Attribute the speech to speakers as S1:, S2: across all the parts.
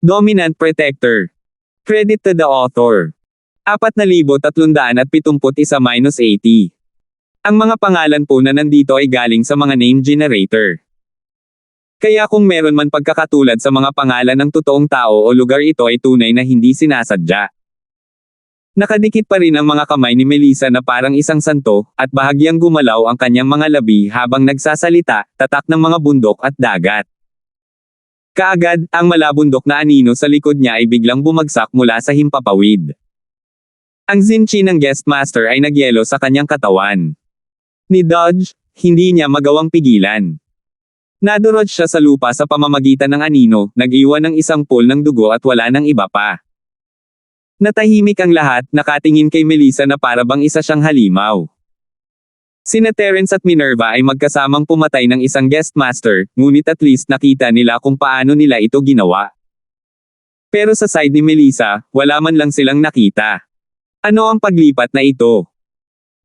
S1: Dominant Protector. Credit to the author. 4,371-80. Ang mga pangalan po na nandito ay galing sa mga name generator. Kaya kung meron man pagkakatulad sa mga pangalan ng totoong tao o lugar, ito ay tunay na hindi sinasadya. Nakadikit pa rin ang mga kamay ni Melissa na parang isang santo, at bahagyang gumalaw ang kanyang mga labi habang nagsasalita, tatak ng mga bundok at dagat. Kaagad, ang malabundok na anino sa likod niya ay biglang bumagsak mula sa himpapawid. Ang zinchi ng guest master ay nagyelo sa kanyang katawan. Ni Dodge, hindi niya magawang pigilan. Nadurog siya sa lupa sa pamamagitan ng anino, nag-iwan ng isang pool ng dugo at wala nang iba pa. Natahimik ang lahat, nakatingin kay Melissa na para bang isa siyang halimaw. Sina Terence at Minerva ay magkasamang pumatay ng isang guest master, ngunit at least nakita nila kung paano nila ito ginawa. Pero sa side ni Melissa, wala man lang silang nakita. Ano ang paglipat na ito?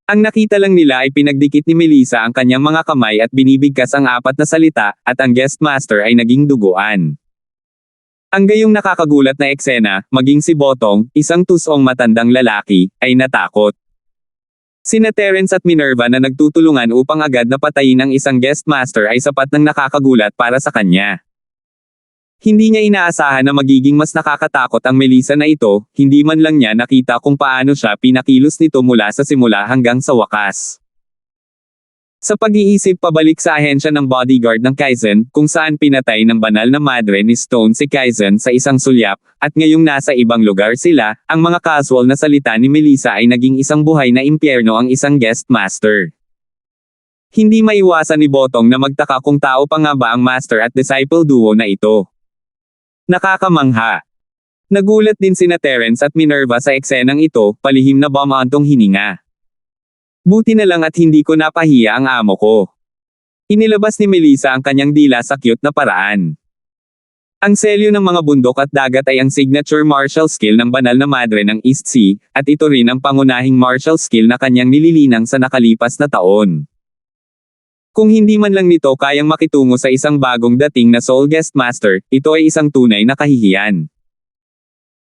S1: Ang nakita lang nila ay pinagdikit ni Melissa ang kanyang mga kamay at binibigkas ang 4 na salita, at ang guest master ay naging duguan. Ang gayong nakakagulat na eksena, maging si Botong, isang tusong matandang lalaki, ay natakot. Sina Terence at Minerva na nagtutulungan upang agad na patayin ang isang guest master ay sapat ng nakakagulat para sa kanya. Hindi niya inaasahan na magiging mas nakakatakot ang Melissa na ito, hindi man lang niya nakita kung paano siya pinakilos nito mula sa simula hanggang sa wakas. Sa pag-iisip pabalik sa ahensya ng bodyguard ng Kaizen, kung saan pinatay ng banal na madre ni Stone si Kaizen sa isang sulyap, at ngayong nasa ibang lugar sila, ang mga casual na salita ni Melissa ay naging isang buhay na impyerno ang isang guest master. Hindi maiwasan ni Botong na magtaka kung tao pa nga ba ang master at disciple duo na ito. Nakakamangha. Nagulat din sina Terence at Minerva sa eksenang ito, palihim na bumantong hininga. Buti na lang at hindi ko napahiya ang amo ko. Inilabas ni Melissa ang kanyang dila sa cute na paraan. Ang selyo ng mga bundok at dagat ay ang signature martial skill ng banal na madre ng East Sea, at ito rin ang pangunahing martial skill na kanyang nililinang sa nakalipas na taon. Kung hindi man lang nito kayang makitungo sa isang bagong dating na Soul Guest Master, ito ay isang tunay na kahihiyan.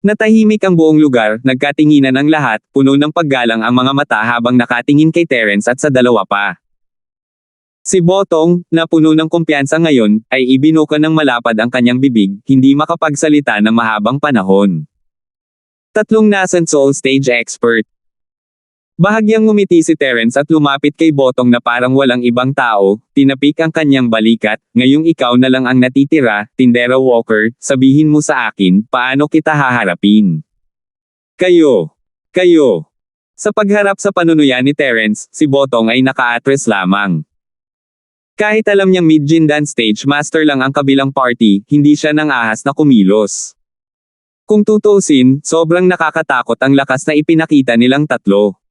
S1: Natahimik ang buong lugar, nagkatinginan ang lahat, puno ng paggalang ang mga mata habang nakatingin kay Terence at sa dalawa pa. Si Botong, na puno ng kumpiyansa ngayon, ay ibinuka ng malapad ang kanyang bibig, hindi makapagsalita ng mahabang panahon. 3 nascent soul stage expert. Bahagyang ngumiti si Terence at lumapit kay Botong na parang walang ibang tao, tinapik ang kanyang balikat, ngayong ikaw na lang ang natitira, Tindera Walker, sabihin mo sa akin, paano kita haharapin? Kayo. Sa pagharap sa panunuyan ni Terence, si Botong ay naka-atres lamang. Kahit alam niyang mid-jindan stage master lang ang kabilang party, hindi siya nang ahas na kumilos. Kung tutuusin, sobrang nakakatakot ang lakas na ipinakita nilang tatlo.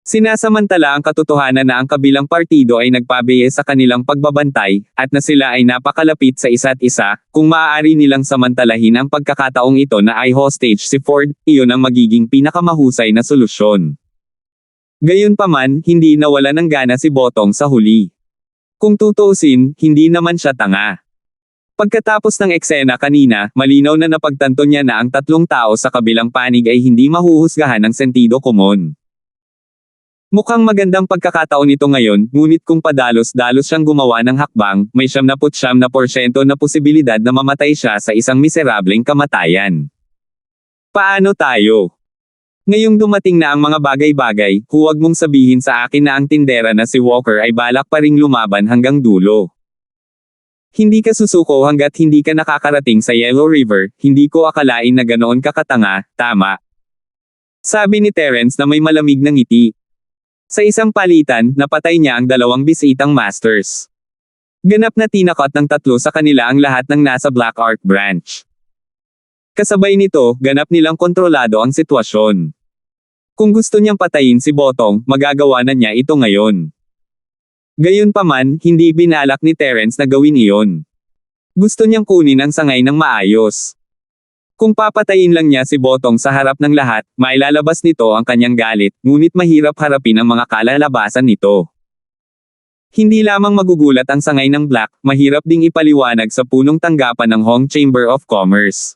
S1: Sinasamantala ang katotohanan na ang kabilang partido ay nagpabiye sa kanilang pagbabantay, at na sila ay napakalapit sa isa't isa, kung maaari nilang samantalahin ang pagkakataong ito na ay hostage si Ford, iyon ang magiging pinakamahusay na solusyon. Gayunpaman, hindi nawala ng gana si Botong sa huli. Kung tutuusin, hindi naman siya tanga. Pagkatapos ng eksena kanina, malinaw na napagtanto niya na ang 3 tao sa kabilang panig ay hindi mahuhusgahan ng sentido komon. Mukhang magandang pagkakataon ito ngayon, ngunit kung padalos-dalos siyang gumawa ng hakbang, may 79% na posibilidad na mamatay siya sa isang miserableng kamatayan. Paano tayo? Ngayong dumating na ang mga bagay-bagay, huwag mong sabihin sa akin na ang tindera na si Walker ay balak pa ring lumaban hanggang dulo. Hindi ka susuko hanggat hindi ka nakakarating sa Yellow River, hindi ko akalain na ganoon ka katanga, tama? Sabi ni Terence na may malamig na ngiti. Sa isang palitan, napatay niya ang 2 bisitang masters. Ganap na tinakot ng 3 sa kanila ang lahat ng nasa Black Ark branch. Kasabay nito, ganap nilang kontrolado ang sitwasyon. Kung gusto niyang patayin si Botong, magagawa na niya ito ngayon. Gayunpaman, hindi binalak ni Terence na gawin iyon. Gusto niyang kunin ang sangay ng maayos. Kung papatayin lang niya si Botong sa harap ng lahat, mailalabas nito ang kanyang galit, ngunit mahirap harapin ang mga kalalabasan nito. Hindi lamang magugulat ang sangay ng Black, mahirap ding ipaliwanag sa punong tanggapan ng Hong Chamber of Commerce.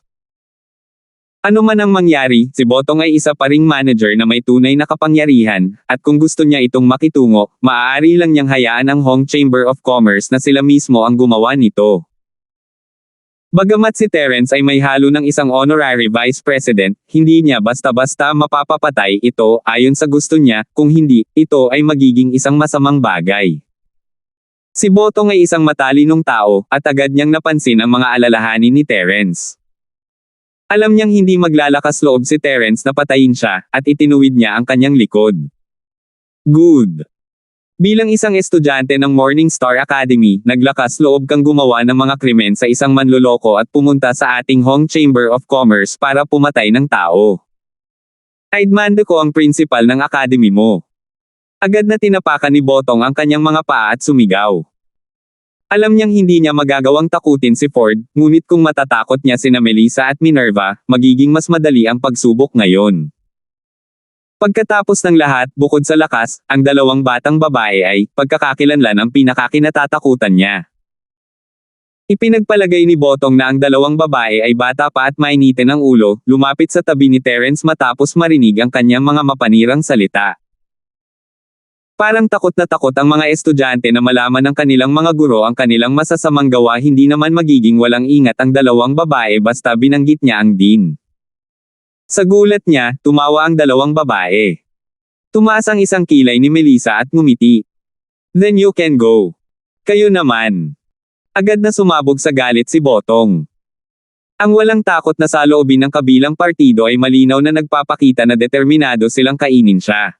S1: Ano man ang mangyari, si Botong ay isa pa ring manager na may tunay na kapangyarihan, at kung gusto niya itong makitungo, maaari lang niyang hayaan ang Hong Chamber of Commerce na sila mismo ang gumawa nito. Bagamat si Terence ay may halo ng isang honorary vice president, hindi niya basta-basta mapapapatay ito ayon sa gusto niya, kung hindi, ito ay magiging isang masamang bagay. Si Botong ay isang matalinong tao, at agad niyang napansin ang mga alalahanin ni Terence. Alam niyang hindi maglalakas loob si Terence na patayin siya, at itinuwid niya ang kanyang likod. Good. Bilang isang estudyante ng Morningstar Academy, naglakas loob kang gumawa ng mga krimen sa isang manloloko at pumunta sa ating Hong Chamber of Commerce para pumatay ng tao. Idmando ko ang principal ng academy mo. Agad na tinapakan ni Botong ang kanyang mga paa at sumigaw. Alam niyang hindi niya magagawang takutin si Ford, ngunit kung matatakot niya sina Melissa at Minerva, magiging mas madali ang pagsubok ngayon. Pagkatapos ng lahat, bukod sa lakas, ang dalawang batang babae ay, pagkakakilanlan ang pinakakinatatakutan niya. Ipinagpalagay ni Botong na ang dalawang babae ay bata pa at mainitin ang ulo, lumapit sa tabi ni Terence matapos marinig ang kanyang mga mapanirang salita. Parang takot na takot ang mga estudyante na malaman ng kanilang mga guro ang kanilang masasamang gawa, hindi naman magiging walang ingat ang dalawang babae basta binanggit niya ang dean. Sa gulat niya, tumawa ang dalawang babae. Tumaas ang isang kilay ni Melissa at ngumiti. Then you can go. Kayo naman. Agad na sumabog sa galit si Botong. Ang walang takot na saloobin ng kabilang partido ay malinaw na nagpapakita na determinado silang kainin siya.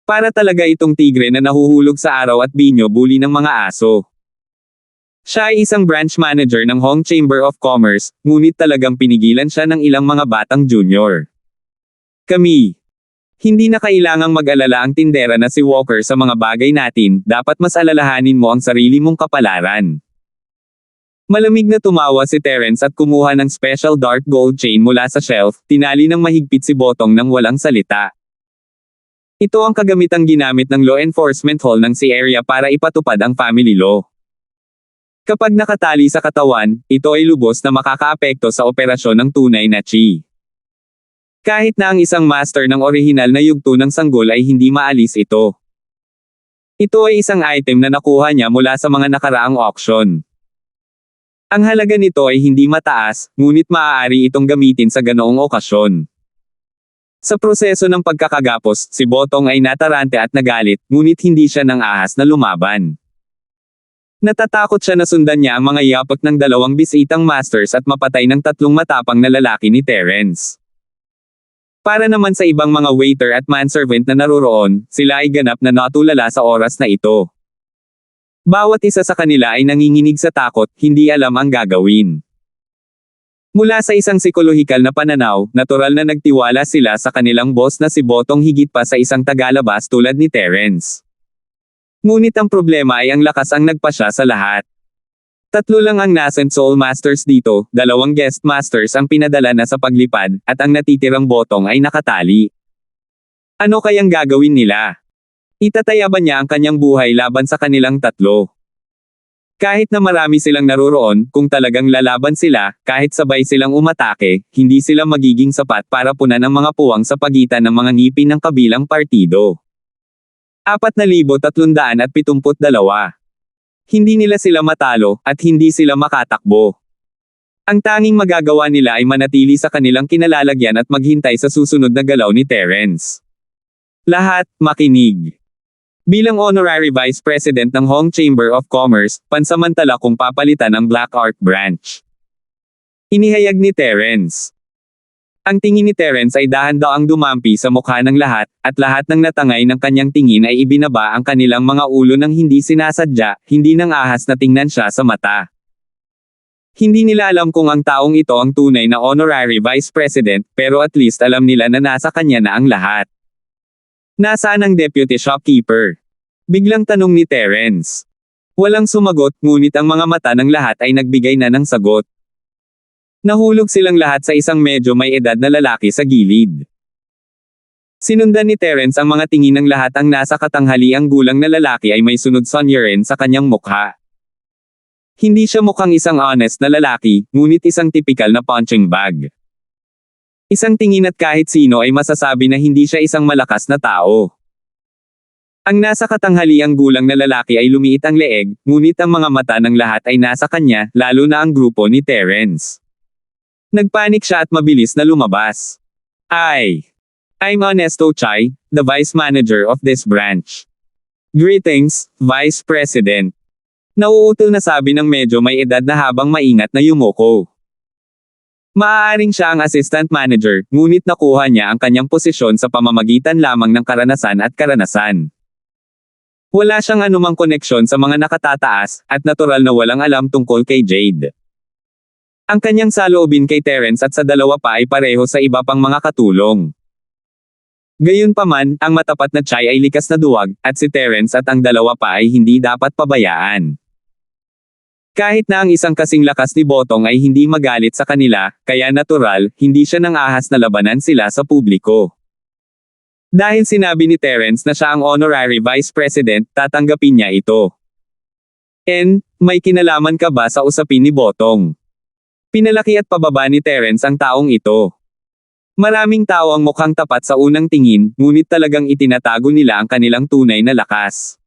S1: Para talaga itong tigre na nahuhulog sa araw at binyo-bully ng mga aso. Siya ay isang branch manager ng Hong Chamber of Commerce, ngunit talagang pinigilan siya ng ilang mga batang junior. Kami. Hindi na kailangang mag-alala ang tindera na si Walker sa mga bagay natin, dapat mas alalahanin mo ang sarili mong kapalaran. Malamig na tumawa si Terence at kumuha ng special dark gold chain mula sa shelf, tinali ng mahigpit si Botong nang walang salita. Ito ang kagamitang ginamit ng law enforcement hall ng Sea Area para ipatupad ang family law. Kapag nakatali sa katawan, ito ay lubos na makakaapekto sa operasyon ng tunay na chi. Kahit na ang isang master ng orihinal na yugto ng sanggol ay hindi maalis ito. Ito ay isang item na nakuha niya mula sa mga nakaraang auction. Ang halaga nito ay hindi mataas, ngunit maaari itong gamitin sa ganoong okasyon. Sa proseso ng pagkakagapos, si Botong ay natarante at nagalit, ngunit hindi siya nang ahas na lumaban. Natatakot siya na sundan niya ang mga yapak ng dalawang bisitang masters at mapatay ng tatlong matapang na lalaki ni Terence. Para naman sa ibang mga waiter at manservant na naroroon, sila ay ganap na natulala sa oras na ito. Bawat isa sa kanila ay nanginginig sa takot, hindi alam ang gagawin. Mula sa isang psikolohikal na pananaw, natural na nagtiwala sila sa kanilang boss na si Botong higit pa sa isang tagalabas tulad ni Terence. Ngunit ang problema ay ang lakas ang nagpasya sa lahat. Tatlo lang ang nascent soul masters dito, dalawang guest masters ang pinadala na sa paglipad, at ang natitirang Botong ay nakatali. Ano kayang gagawin nila? Itataya ba niya ang kanyang buhay laban sa kanilang tatlo? Kahit na marami silang naroroon, kung talagang lalaban sila, kahit sabay silang umatake, hindi sila magiging sapat para punan ang mga puwang sa pagitan ng mga ngipin ng kabilang partido. 4,372. Hindi nila sila matalo, at hindi sila makatakbo. Ang tanging magagawa nila ay manatili sa kanilang kinalalagyan at maghintay sa susunod na galaw ni Terence. Lahat, makinig. Bilang honorary vice president ng Hong Chamber of Commerce, pansamantala kung papalitan ang Black Art branch. Inihayag ni Terence. Ang tingin ni Terence ay dahan-daang dumampi sa mukha ng lahat, at lahat ng natangay ng kanyang tingin ay ibinaba ang kanilang mga ulo ng hindi sinasadya, hindi nang ahas na tingnan siya sa mata. Hindi nila alam kung ang taong ito ang tunay na honorary vice president, pero at least alam nila na nasa kanya na ang lahat. Nasaan ang deputy shopkeeper? Biglang tanong ni Terence. Walang sumagot, ngunit ang mga mata ng lahat ay nagbigay na ng sagot. Nahulog silang lahat sa isang medyo may edad na lalaki sa gilid. Sinundan ni Terence ang mga tingin ng lahat. Ang nasa katanghaliang gulang na lalaki ay may sunod sonyerin sa kanyang mukha. Hindi siya mukhang isang honest na lalaki, ngunit isang tipikal na punching bag. Isang tingin at kahit sino ay masasabi na hindi siya isang malakas na tao. Ang nasa katanghaliang gulang na lalaki ay lumiit ang leeg, ngunit ang mga mata ng lahat ay nasa kanya, lalo na ang grupo ni Terence. Nagpanik siya at mabilis na lumabas. I'm Ernesto Chai, the Vice Manager of this branch. Greetings, Vice President. Nauutal na sabi ng medyo may edad na habang maingat na yumuko. Maaaring siya ang assistant manager, ngunit nakuha niya ang kanyang posisyon sa pamamagitan lamang ng karanasan at karanasan. Wala siyang anumang koneksyon sa mga nakatataas, at natural na walang alam tungkol kay Jade. Ang kanyang saloobin kay Terence at sa dalawa pa ay pareho sa iba pang mga katulong. Gayunpaman, ang matapat na Chai ay likas na duwag, at si Terence at ang dalawa pa ay hindi dapat pabayaan. Kahit na ang isang kasing lakas ni Botong ay hindi magalit sa kanila, kaya natural, hindi siya nang ahas na labanan sila sa publiko. Dahil sinabi ni Terence na siya ang honorary vice president, tatanggapin niya ito. May kinalaman ka ba sa usapin ni Botong? Pinalaki at pababa ni Terence ang taong ito. Maraming tao ang mukhang tapat sa unang tingin, ngunit talagang itinatago nila ang kanilang tunay na lakas.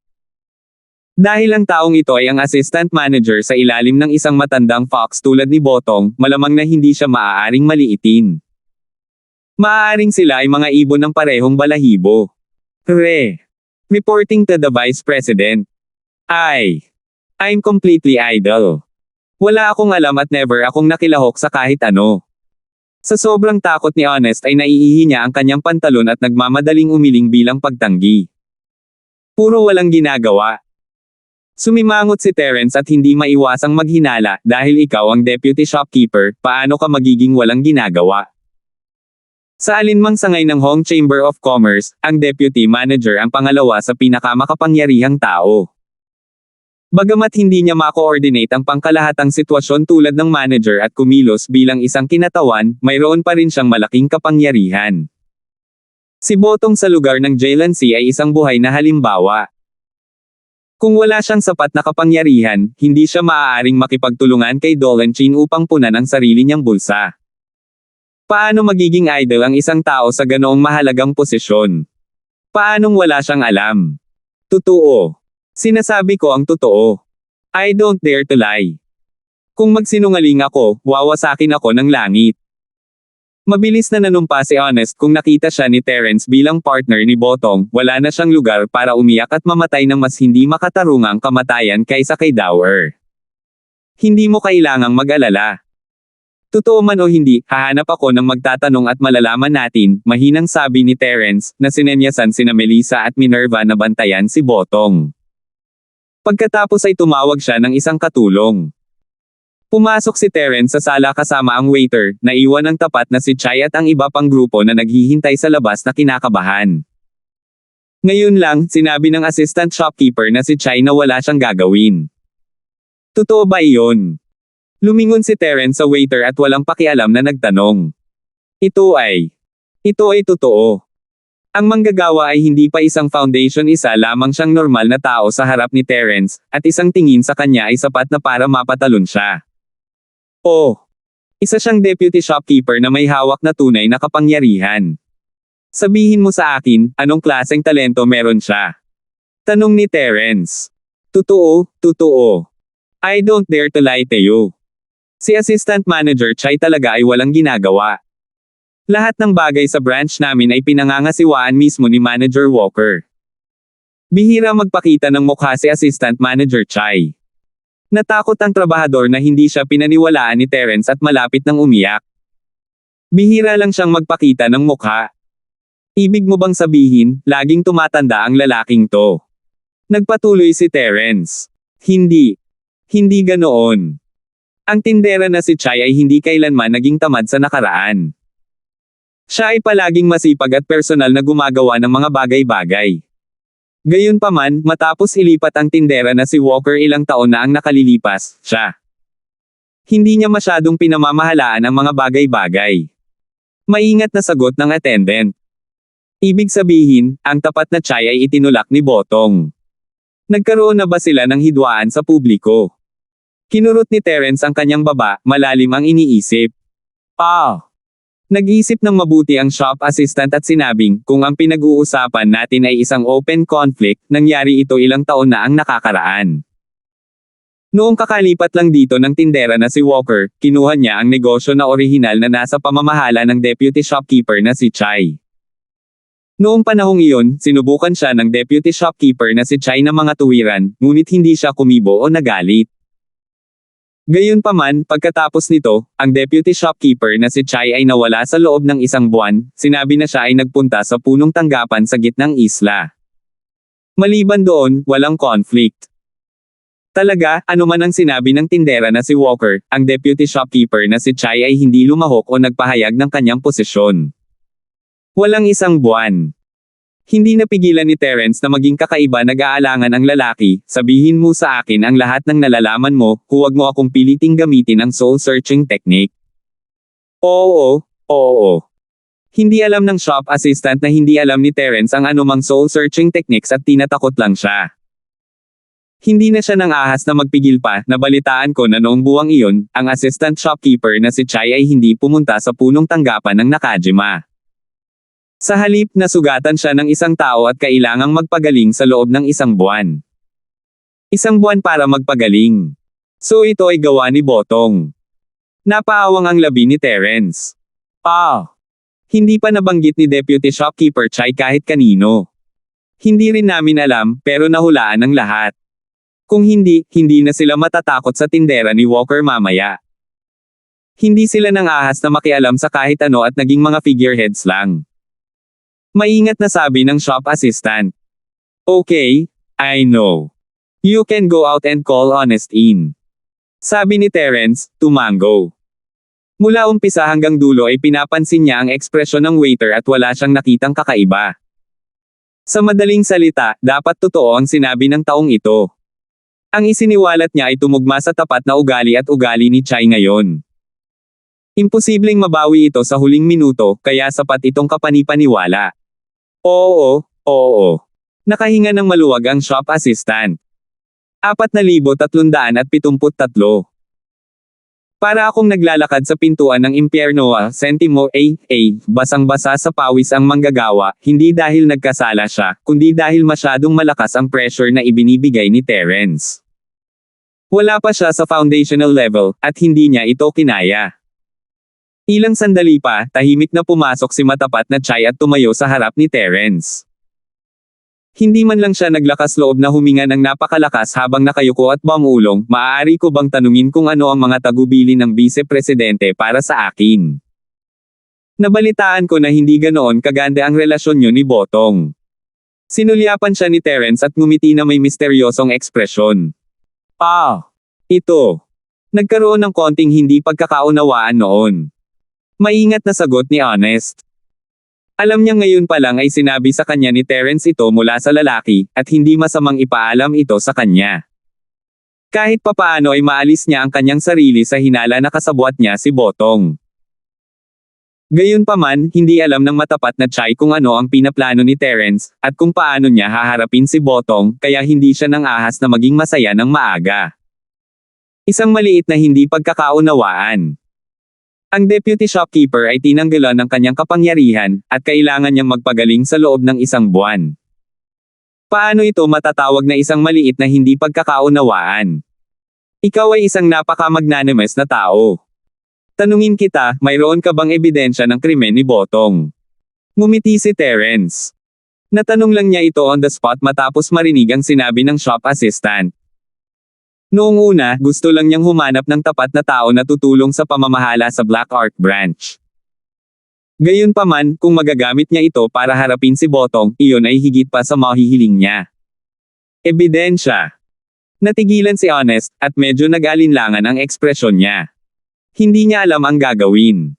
S1: Dahil ang taong ito ay ang assistant manager sa ilalim ng isang matandang fox tulad ni Botong, malamang na hindi siya maaaring maliitin. Maaaring sila ay mga ibon ng parehong balahibo. Reporting to the Vice President. I'm completely idle. Wala akong alam at never akong nakilahok sa kahit ano. Sa sobrang takot ni Honest ay naiihi niya ang kanyang pantalon at nagmamadaling umiling bilang pagtanggi. Puro walang ginagawa. Sumimangot si Terence at hindi maiwasang maghinala, dahil ikaw ang deputy shopkeeper, paano ka magiging walang ginagawa? Sa alinmang sangay ng Hong Chamber of Commerce, ang deputy manager ang pangalawa sa pinakamakapangyarihang tao. Bagamat hindi niya ma-coordinate ang pangkalahatang sitwasyon tulad ng manager at kumilos bilang isang kinatawan, mayroon pa rin siyang malaking kapangyarihan. Si Botong sa lugar ng Jailansi ay isang buhay na halimbawa. Kung wala siyang sapat na kapangyarihan, hindi siya maaaring makipagtulungan kay Dolenchin upang punan ang sarili niyang bulsa. Paano magiging idol ang isang tao sa ganoong mahalagang posisyon? Paanong wala siyang alam? Totoo. Sinasabi ko ang totoo. I don't dare to lie. Kung magsinungaling ako, wawasakin ako ng langit. Mabilis na nanumpa si Honest kung nakita siya ni Terence bilang partner ni Botong, wala na siyang lugar para umiyak at mamatay ng mas hindi makatarungang kamatayan kaysa kay Dower. Hindi mo kailangang mag-alala. Totoo man o hindi, hahanap ako ng magtatanong at malalaman natin, mahinang sabi ni Terence, na sinenyasan sina Melissa at Minerva na bantayan si Botong. Pagkatapos ay tumawag siya ng isang katulong. Pumasok si Terence sa sala kasama ang waiter, naiwan ng tapat na si Chai at ang iba pang grupo na naghihintay sa labas na kinakabahan. Ngayon lang, sinabi ng assistant shopkeeper na si Chai na wala siyang gagawin. Totoo ba iyon? Lumingon si Terence sa waiter at walang pakialam na nagtanong. Ito ay totoo. Ang manggagawa ay hindi pa isang foundation, isa lamang siyang normal na tao sa harap ni Terence, at isang tingin sa kanya ay sapat na para mapatalon siya. Isa siyang deputy shopkeeper na may hawak na tunay na kapangyarihan. Sabihin mo sa akin, anong klaseng talento meron siya? Tanong ni Terence. Totoo. I don't dare to lie to you. Si Assistant Manager Chai talaga ay walang ginagawa. Lahat ng bagay sa branch namin ay pinangangasiwaan mismo ni Manager Walker. Bihira magpakita ng mukha si Assistant Manager Chai. Natakot ang trabahador na hindi siya pinaniwalaan ni Terence at malapit nang umiyak. Bihira lang siyang magpakita ng mukha. Ibig mo bang sabihin, laging tumatanda ang lalaking to? Nagpatuloy si Terence. Hindi ganoon. Ang tindera na si Chai ay hindi kailanman naging tamad sa nakaraan. Siya ay palaging masipag at personal na gumagawa ng mga bagay-bagay. Gayunpaman, matapos ilipat ang tindera na si Walker ilang taon na ang nakalilipas, siya. Hindi niya masyadong pinamamahalaan ang mga bagay-bagay. Maingat na sagot ng attendant. Ibig sabihin, ang tapat na Chai ay itinulak ni Botong. Nagkaroon na ba sila ng hidwaan sa publiko? Kinurot ni Terence ang kanyang baba, malalim ang iniisip. Nag-isip ng mabuti ang shop assistant at sinabing, kung ang pinag-uusapan natin ay isang open conflict, nangyari ito ilang taon na ang nakakaraan. Noong kakalipat lang dito ng tindera na si Walker, kinuha niya ang negosyo na orihinal na nasa pamamahala ng deputy shopkeeper na si Chai. Noong panahong iyon, sinubukan siya ng deputy shopkeeper na si Chai na mga tuwiran, ngunit hindi siya kumibo o nagalit. Gayunpaman, pagkatapos nito, ang deputy shopkeeper na si Chai ay nawala sa loob ng isang buwan, sinabi na siya ay nagpunta sa punong tanggapan sa gitnang isla. Maliban doon, walang conflict. Talaga, anuman ang sinabi ng tindera na si Walker, ang deputy shopkeeper na si Chai ay hindi lumahok o nagpahayag ng kanyang posisyon. Walang isang buwan. Hindi napigilan ni Terence na maging kakaiba nag-aalangan ang lalaki, sabihin mo sa akin ang lahat ng nalalaman mo, huwag mo akong piliting gamitin ang soul-searching technique. Oo. Hindi alam ng shop assistant na hindi alam ni Terence ang anumang soul-searching techniques at tinatakot lang siya. Hindi na siya nang ahas na magpigil pa, nabalitaan ko na noong buwang iyon, ang assistant shopkeeper na si Chai ay hindi pumunta sa punong tanggapan ng Nakajima. Sa halip, nasugatan siya ng isang tao at kailangang magpagaling sa loob ng isang buwan. Isang buwan para magpagaling. So ito ay gawa ni Botong. Napaawang ang labi ni Terence. Hindi pa nabanggit ni Deputy Shopkeeper Chai kahit kanino. Hindi rin namin alam, pero nahulaan ng lahat. Kung hindi na sila matatakot sa tindera ni Walker mamaya. Hindi sila nang ahas na makialam sa kahit ano at naging mga figureheads lang. Maingat na sabi ng shop assistant. Okay, I know. You can go out and call Honest in. Sabi ni Terence, tumango. Mula umpisa hanggang dulo ay pinapansin niya ang ekspresyon ng waiter at wala siyang nakitang kakaiba. Sa madaling salita, dapat totoo ang sinabi ng taong ito. Ang isiniwalat niya ay tumugma sa tapat na ugali at ugali ni Chai ngayon. Imposibleng mabawi ito sa huling minuto, kaya sapat itong kapanipaniwala. Oo. Nakahinga ng maluwag ang shop assistant. 4,373. Para akong naglalakad sa pintuan ng impyerno, sentimo, basang-basa sa pawis ang manggagawa, hindi dahil nagkasala siya, kundi dahil masyadong malakas ang pressure na ibinibigay ni Terence. Wala pa siya sa foundational level, at hindi niya ito kinaya. Ilang sandali pa, tahimik na pumasok si matapat na Chai at tumayo sa harap ni Terence. Hindi man lang siya naglakas loob na huminga ng napakalakas habang nakayuko at bumulong, maaari ko bang tanungin kung ano ang mga tagubili ng vice-presidente para sa akin? Nabalitaan ko na hindi ganoon kaganda ang relasyon niyo ni Botong. Sinulyapan siya ni Terence at ngumiti na may misteryosong ekspresyon. Ito. Nagkaroon ng konting hindi pagkakaunawaan noon. Maingat na sagot ni Honest. Alam niya ngayon pa lang ay sinabi sa kanya ni Terence ito mula sa lalaki, at hindi masamang ipaalam ito sa kanya. Kahit papaano ay maalis niya ang kanyang sarili sa hinala na kasabwat niya si Botong. Gayunpaman, hindi alam ng matapat na Chai kung ano ang pinaplano ni Terence, at kung paano niya haharapin si Botong, kaya hindi siya nang ahas na maging masaya ng maaga. Isang maliit na hindi pagkakaunawaan. Ang deputy shopkeeper ay tinanggalan ng kanyang kapangyarihan, at kailangan niyang magpagaling sa loob ng isang buwan. Paano ito matatawag na isang maliit na hindi pagkakaunawaan? Ikaw ay isang napaka-magnanimous na tao. Tanungin kita, mayroon ka bang ebidensya ng krimen ni Botong? Ngumiti si Terence. Natanong lang niya ito on the spot matapos marinig ang sinabi ng shop assistant. Noong una, gusto lang niyang humanap ng tapat na tao na tutulong sa pamamahala sa Black Ark Branch. Gayunpaman, kung magagamit niya ito para harapin si Botong, iyon ay higit pa sa mahihiling niya. Ebidensya. Natigilan si Honest, at medyo nag-alinlangan ang ekspresyon niya. Hindi niya alam ang gagawin.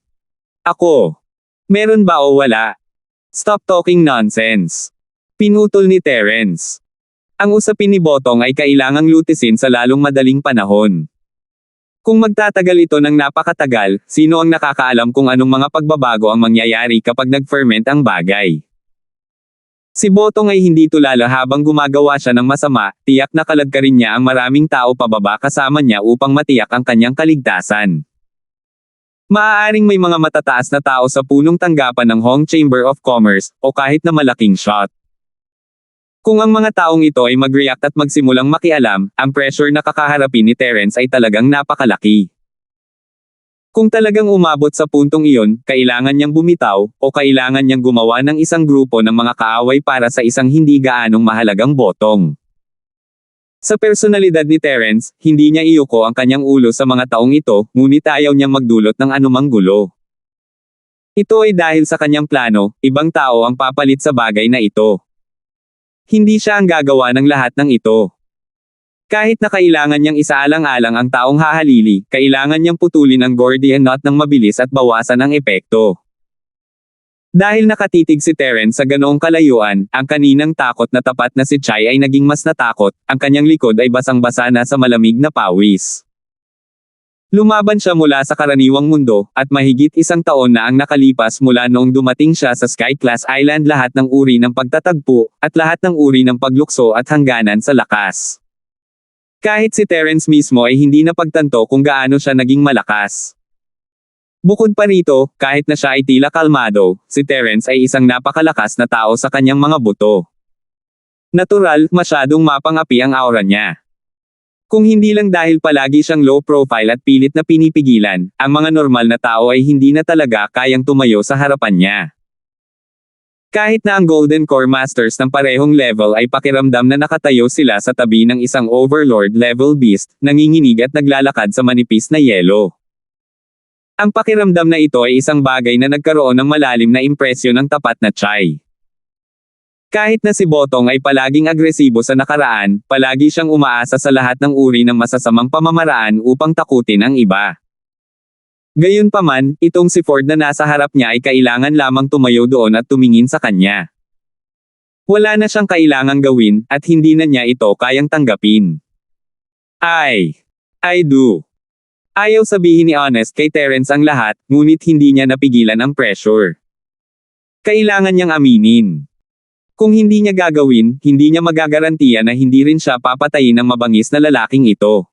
S1: Ako. Meron ba o wala? Stop talking nonsense. Pinutol ni Terence. Ang usapin ni Botong ay kailangang lutisin sa lalong madaling panahon. Kung magtatagal ito ng napakatagal, sino ang nakakaalam kung anong mga pagbabago ang mangyayari kapag nag-ferment ang bagay? Si Botong ay hindi tulala habang gumagawa siya ng masama, tiyak na kalagkarin niya ang maraming tao pababa kasama niya upang matiyak ang kanyang kaligtasan. Maaaring may mga matataas na tao sa punong tanggapan ng Hong Chamber of Commerce, o kahit na malaking shot. Kung ang mga taong ito ay mag-react at magsimulang makialam, ang pressure na kakaharapin ni Terence ay talagang napakalaki. Kung talagang umabot sa puntong iyon, kailangan niyang bumitaw, o kailangan niyang gumawa ng isang grupo ng mga kaaway para sa isang hindi gaanong mahalagang botong. Sa personalidad ni Terence, hindi niya iyuko ang kanyang ulo sa mga taong ito, ngunit ayaw niyang magdulot ng anumang gulo. Ito ay dahil sa kanyang plano, ibang tao ang papalit sa bagay na ito. Hindi siya ang gagawa ng lahat ng ito. Kahit na kailangan niyang isaalang-alang ang taong hahalili, kailangan niyang putulin ang Gordian knot ng mabilis at bawasan ang epekto. Dahil nakatitig si Terence sa ganoong kalayuan, ang kaninang takot na tapat na si Chai ay naging mas natakot, ang kanyang likod ay basang-basa na sa malamig na pawis. Lumaban siya mula sa karaniwang mundo, at mahigit isang taon na ang nakalipas mula noong dumating siya sa Sky Class Island, lahat ng uri ng pagtatagpo, at lahat ng uri ng paglukso at hangganan sa lakas. Kahit si Terence mismo ay hindi napagtanto kung gaano siya naging malakas. Bukod pa rito, kahit na siya ay tila kalmado, si Terence ay isang napakalakas na tao sa kanyang mga buto. Natural, masyadong mapang-api ang aura niya. Kung hindi lang dahil palagi siyang low profile at pilit na pinipigilan, ang mga normal na tao ay hindi na talaga kayang tumayo sa harapan niya. Kahit na ang Golden Core Masters ng parehong level ay pakiramdam na nakatayo sila sa tabi ng isang Overlord-level beast, nanginginig at naglalakad sa manipis na yelo. Ang pakiramdam na ito ay isang bagay na nagkaroon ng malalim na impresyon ng tapat na Chai. Kahit na si Botong ay palaging agresibo sa nakaraan, palagi siyang umaasa sa lahat ng uri ng masasamang pamamaraan upang takutin ang iba. Gayunpaman, itong si Ford na nasa harap niya ay kailangan lamang tumayo doon at tumingin sa kanya. Wala na siyang kailangang gawin, at hindi na niya ito kayang tanggapin. I do. Ayaw sabihin ni Honest kay Terence ang lahat, ngunit hindi niya napigilan ang pressure. Kailangan niyang aminin. Kung hindi niya gagawin, hindi niya magagarantiya na hindi rin siya papatayin ng mabangis na lalaking ito.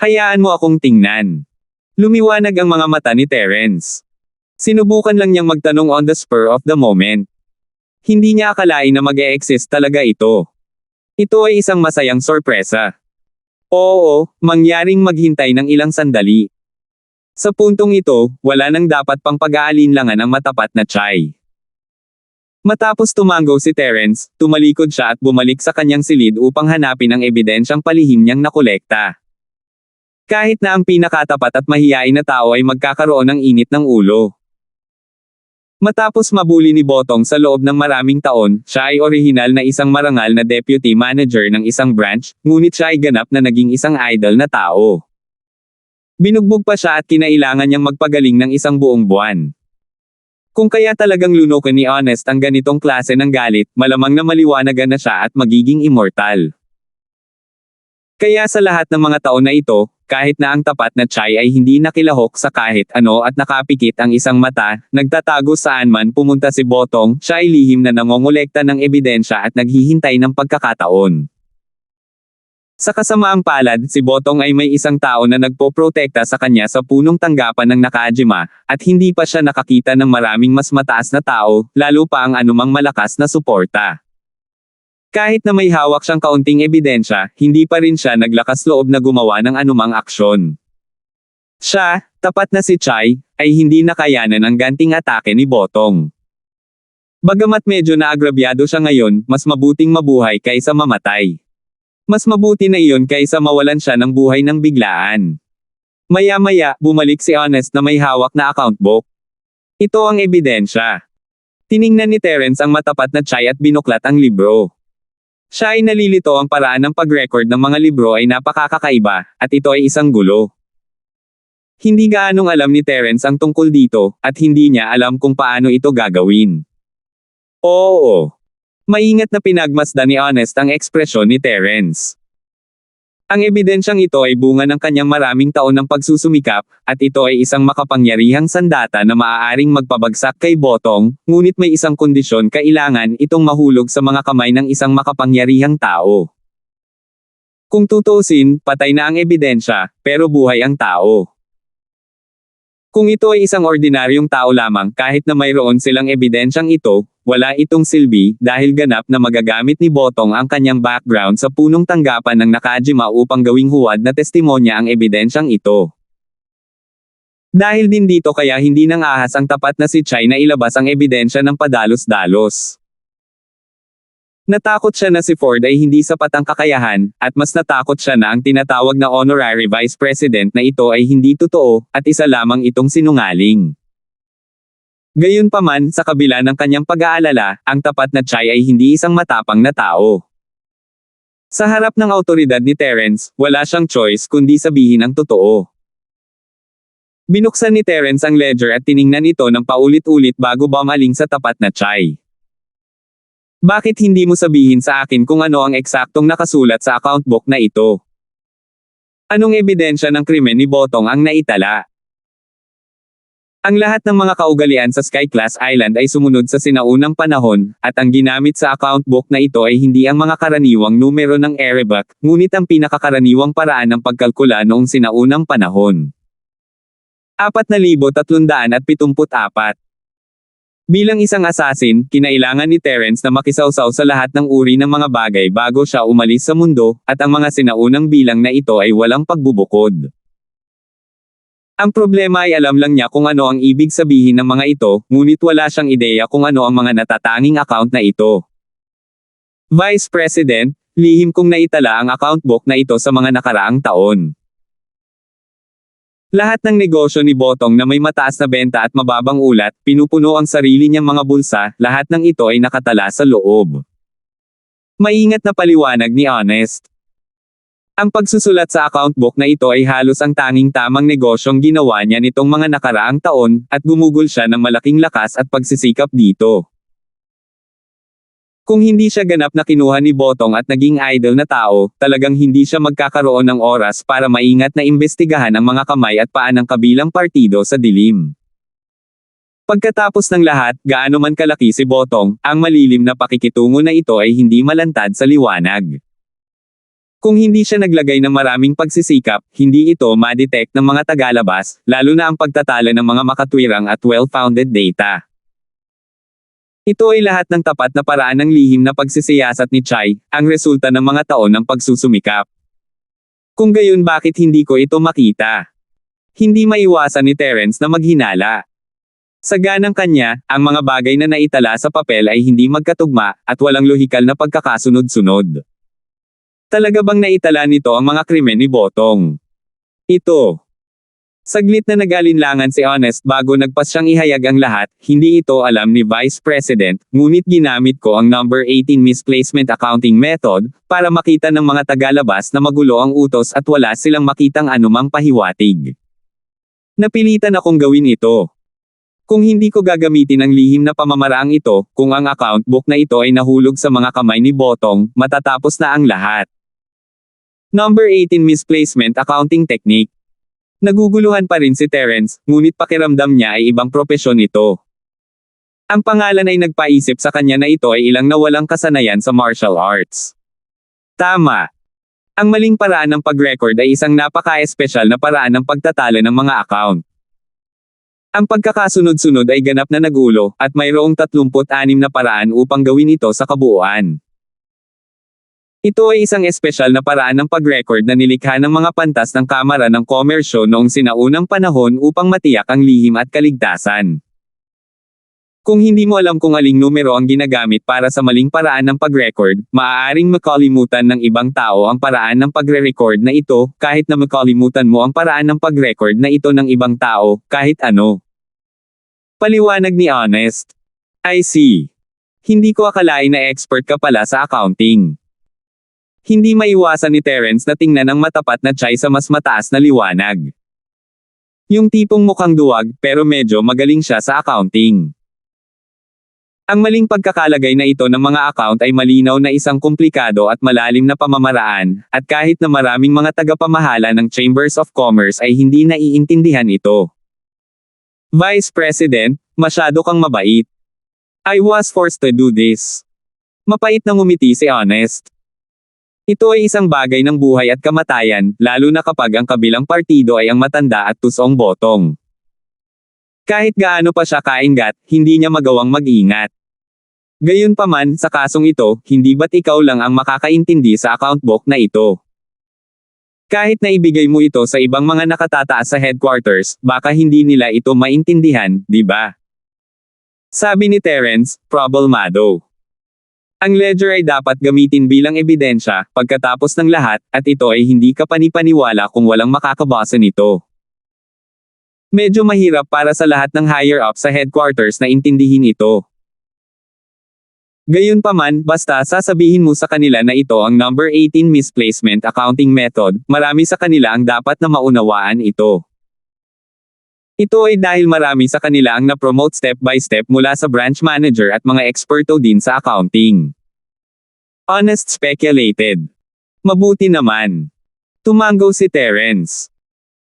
S1: Hayaan mo akong tingnan. Lumiwanag ang mga mata ni Terence. Sinubukan lang niyang magtanong on the spur of the moment. Hindi niya akalain na mag-e-exist talaga ito. Ito ay isang masayang sorpresa. Oo, mangyaring maghintay ng ilang sandali. Sa puntong ito, wala nang dapat pang pag-aalinlangan ang matapat na Chai. Matapos tumango si Terence, tumalikod siya at bumalik sa kanyang silid upang hanapin ang ebidensyang palihim niyang nakolekta. Kahit na ang pinakatapat at mahiyain na tao ay magkakaroon ng init ng ulo. Matapos mabuli ni Botong sa loob ng maraming taon, siya ay orihinal na isang marangal na deputy manager ng isang branch, ngunit siya ay ganap na naging isang idol na tao. Binugbog pa siya at kinailangan niyang magpagaling ng isang buong buwan. Kung kaya talagang lunukin ni Honest ang ganitong klase ng galit, malamang na maliwanagan na siya at magiging immortal. Kaya sa lahat ng mga taon na ito, kahit na ang tapat na Chai ay hindi nakilahok sa kahit ano at nakapikit ang isang mata, nagtatago saan man pumunta si Botong, siya ay lihim na nangongolekta ng ebidensya at naghihintay ng pagkakataon. Sa kasamaang palad, si Botong ay may isang tao na nagpoprotekta sa kanya sa punong tanggapan ng Nakajima, at hindi pa siya nakakita ng maraming mas mataas na tao, lalo pa ang anumang malakas na suporta. Kahit na may hawak siyang kaunting ebidensya, hindi pa rin siya naglakas loob na gumawa ng anumang aksyon. Siya, tapat na si Chai, ay hindi nakayanan ang ganting atake ni Botong. Bagamat medyo naagrabyado siya ngayon, mas mabuting mabuhay kaysa mamatay. Mas mabuti na iyon kaysa mawalan siya ng buhay ng biglaan. Maya-maya, bumalik si Honest na may hawak na account book. Ito ang ebidensya. Tiningnan ni Terence ang matapat na Chai at binuklat ang libro. Siya ay nalilito ang paraan ng pag-record ng mga libro ay napakakaiba, at ito ay isang gulo. Hindi gaanong alam ni Terence ang tungkol dito, at hindi niya alam kung paano ito gagawin. Oo. Maingat na pinagmasdan ni Honest ang ekspresyon ni Terence. Ang ebidensyang ito ay bunga ng kanyang maraming taon ng pagsusumikap, at ito ay isang makapangyarihang sandata na maaaring magpabagsak kay Botong, ngunit may isang kondisyon: kailangan itong mahulog sa mga kamay ng isang makapangyarihang tao. Kung tutuusin, patay na ang ebidensya, pero buhay ang tao. Kung ito ay isang ordinaryong tao lamang kahit na mayroon silang ebidensyang ito, wala itong silbi dahil ganap na magagamit ni Botong ang kanyang background sa punong tanggapan ng Nakajima upang gawing huwad na testimonya ang ebidensyang ito. Dahil din dito kaya hindi nang ahas ang tapat na si Chai na ilabas ang ebidensya ng padalos-dalos. Natakot siya na si Ford ay hindi sapat ang kakayahan, at mas natakot siya na ang tinatawag na honorary vice president na ito ay hindi totoo, at isa lamang itong sinungaling. Gayunpaman, sa kabila ng kanyang pag-aalala, ang tapat na Chai ay hindi isang matapang na tao. Sa harap ng awtoridad ni Terence, wala siyang choice kundi sabihin ang totoo. Binuksan ni Terence ang ledger at tiningnan ito ng paulit-ulit bago bumaling sa tapat na Chai. Bakit hindi mo sabihin sa akin kung ano ang eksaktong nakasulat sa account book na ito? Anong ebidensya ng krimen ni Botong ang naitala? Ang lahat ng mga kaugalian sa Sky Class Island ay sumunod sa sinaunang panahon, at ang ginamit sa account book na ito ay hindi ang mga karaniwang numero ng Erebak, ngunit ang pinakakaraniwang paraan ng pagkalkula noong sinaunang panahon. 4,374. Bilang isang assassin, kinailangan ni Terence na makisawsaw sa lahat ng uri ng mga bagay bago siya umalis sa mundo, at ang mga sinaunang bilang na ito ay walang pagbubukod. Ang problema ay alam lang niya kung ano ang ibig sabihin ng mga ito, ngunit wala siyang ideya kung ano ang mga natatanging account na ito. Vice President, lihim kong naitala ang account book na ito sa mga nakaraang taon. Lahat ng negosyo ni Botong na may mataas na benta at mababang ulat, pinupuno ang sarili niyang mga bulsa, lahat ng ito ay nakatala sa loob. Maingat na paliwanag ni Honest. Ang pagsusulat sa account book na ito ay halos ang tanging tamang negosyong ginawa niya nitong mga nakaraang taon, at gumugol siya ng malaking lakas at pagsisikap dito. Kung hindi siya ganap na kinuha ni Botong at naging idol na tao, talagang hindi siya magkakaroon ng oras para maingat na imbestigahan ang mga kamay at paa ng kabilang partido sa dilim. Pagkatapos ng lahat, gaano man kalaki si Botong, ang malilim na pakikitungo na ito ay hindi malantad sa liwanag. Kung hindi siya naglagay ng maraming pagsisikap, hindi ito ma-detect ng mga tagalabas, lalo na ang pagtatala ng mga makatwirang at well-founded data. Ito ay lahat ng tapat na paraan ng lihim na pagsisiyasat ni Chai, ang resulta ng mga taon ng pagsusumikap. Kung gayon bakit hindi ko ito makita? Hindi maiwasan ni Terence na maghinala. Sa ganang kanya, ang mga bagay na naitala sa papel ay hindi magkatugma, at walang lohikal na pagkakasunod-sunod. Talaga bang naitala nito ang mga krimen ni Botong? Ito. Saglit na nag-alinlangan si Honest bago nagpas siyang ihayag ang lahat, hindi ito alam ni Vice President, ngunit ginamit ko ang number 18 misplacement accounting method, para makita ng mga tagalabas na magulo ang utos at wala silang makitang anumang pahiwatig. Napilitan akong gawin ito. Kung hindi ko gagamitin ang lihim na pamamaraang ito, kung ang account book na ito ay nahulog sa mga kamay ni Botong, matatapos na ang lahat. Number 18 misplacement accounting technique. Naguguluhan pa rin si Terence, ngunit pakiramdam niya ay ibang propesyon ito. Ang pangalan ay nagpaisip sa kanya na ito ay ilang nawalang kasanayan sa martial arts. Tama. Ang maling paraan ng pag-record ay isang napaka-espesyal na paraan ng pagtatala ng mga account. Ang pagkakasunod-sunod ay ganap na nagulo, at mayroong 36 na paraan upang gawin ito sa kabuuan. Ito ay isang espesyal na paraan ng pag-record na nilikha ng mga pantas ng Kamara ng Komersyo noong sinaunang panahon upang matiyak ang lihim at kaligtasan. Kung hindi mo alam kung aling numero ang ginagamit para sa maling paraan ng pag-record, maaaring makalimutan ng ibang tao ang paraan ng pagre-record na ito, kahit na makalimutan mo ang paraan ng pag-record na ito ng ibang tao, kahit ano. Paliwanag ni Honest. I see. Hindi ko akalain na expert ka pala sa accounting. Hindi maiwasan ni Terence na tingnan ang matapat na Chai sa mas mataas na liwanag. Yung tipong mukhang duwag, pero medyo magaling siya sa accounting. Ang maling pagkakalagay na ito ng mga account ay malinaw na isang komplikado at malalim na pamamaraan, at kahit na maraming mga tagapamahala ng Chambers of Commerce ay hindi naiintindihan ito. Vice President, masyado kang mabait. I was forced to do this. Mapait na ngumiti si Honest. Ito ay isang bagay ng buhay at kamatayan, lalo na kapag ang kabilang partido ay ang matanda at tusong Botong. Kahit gaano pa siya kaingat, hindi niya magawang mag-ingat. Gayunpaman, sa kasong ito, hindi ba't ikaw lang ang makakaintindi sa account book na ito? Kahit na ibigay mo ito sa ibang mga nakatataas sa headquarters, baka hindi nila ito maintindihan, di ba? Sabi ni Terence, problemado. Ang ledger ay dapat gamitin bilang ebidensya, pagkatapos ng lahat, at ito ay hindi ka panipaniwala kung walang makakabasa nito. Medyo mahirap para sa lahat ng higher-up sa headquarters na intindihin ito. Gayunpaman, basta sasabihin mo sa kanila na ito ang number 18 misplacement accounting method, marami sa kanila ang dapat na maunawaan ito. Ito ay dahil marami sa kanila ang na-promote step by step mula sa branch manager at mga eksperto din sa accounting. Honest speculated. Mabuti naman. Tumango si Terence.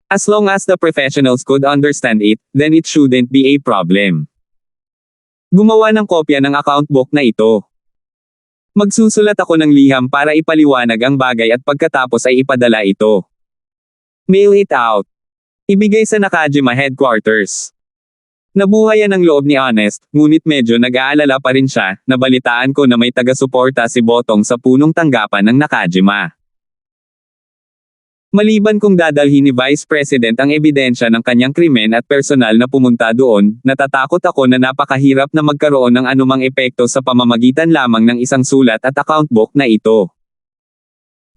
S1: As long as the professionals could understand it, then it shouldn't be a problem. Gumawa ng kopya ng account book na ito. Magsusulat ako ng liham para ipaliwanag ang bagay at pagkatapos ay ipadala ito. Mail it out. Ibigay sa Nakajima headquarters. Nabuhayan ang loob ni Honest, ngunit medyo nag-aalala pa rin siya, nabalitaan ko na may taga-suporta si Botong sa punong tanggapan ng Nakajima. Maliban kung dadalhin ni Vice President ang ebidensya ng kanyang krimen at personal na pumunta doon, natatakot ako na napakahirap na magkaroon ng anumang epekto sa pamamagitan lamang ng isang sulat at account book na ito.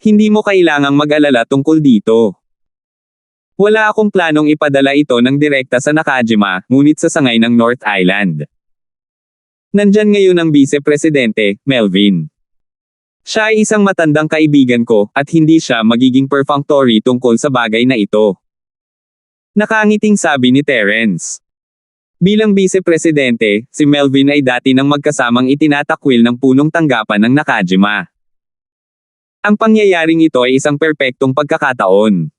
S1: Hindi mo kailangang mag-alala tungkol dito. Wala akong planong ipadala ito ng direkta sa Nakajima, ngunit sa sangay ng North Island. Nandyan ngayon ang Vice Presidente, Melvin. Siya ay isang matandang kaibigan ko, at hindi siya magiging perfunctory tungkol sa bagay na ito. Nakangiting sabi ni Terence. Bilang Vice-Presidente, si Melvin ay dati nang magkasamang itinatakwil ng punong tanggapan ng Nakajima. Ang pangyayaring ito ay isang perpektong pagkakataon.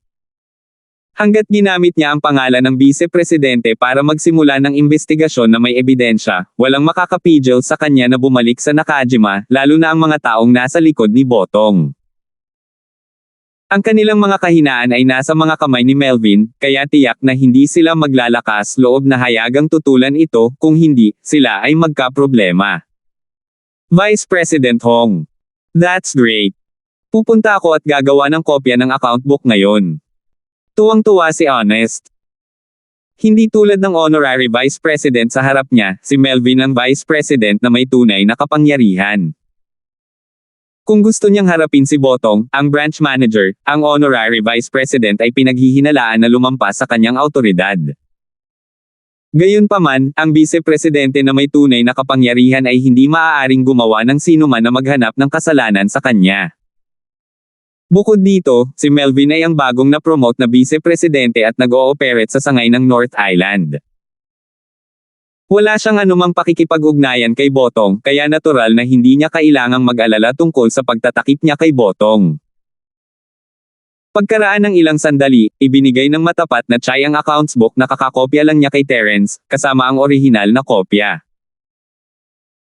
S1: Hanggat ginamit niya ang pangalan ng Vice-Presidente para magsimula ng investigasyon na may ebidensya, walang makakapigil sa kanya na bumalik sa Nakajima, lalo na ang mga taong nasa likod ni Botong. Ang kanilang mga kahinaan ay nasa mga kamay ni Melvin, kaya tiyak na hindi sila maglalakas loob na hayagang tutulan ito, kung hindi, sila ay magkaproblema. Vice President Hong. That's great. Pupunta ako at gagawa ng kopya ng account book ngayon. Tuwang-tuwa si Honest. Hindi tulad ng honorary vice president sa harap niya, si Melvin ang vice president na may tunay na kapangyarihan. Kung gusto niyang harapin si Botong, ang branch manager, ang honorary vice president ay pinaghihinalaan na lumampas sa kanyang awtoridad. Gayunpaman, ang vice-presidente na may tunay na kapangyarihan ay hindi maaaring gumawa ng sinuman na maghanap ng kasalanan sa kanya. Bukod dito, si Melvin ay ang bagong na-promote na vice-presidente at nag-ooperate sa sangay ng North Island. Wala siyang anumang pakikipag-ugnayan kay Botong, kaya natural na hindi niya kailangang mag-alala tungkol sa pagtatakip niya kay Botong. Pagkaraan ng ilang sandali, ibinigay ng matapat na Chai ang accounts book na kakakopya lang niya kay Terence, kasama ang orihinal na kopya.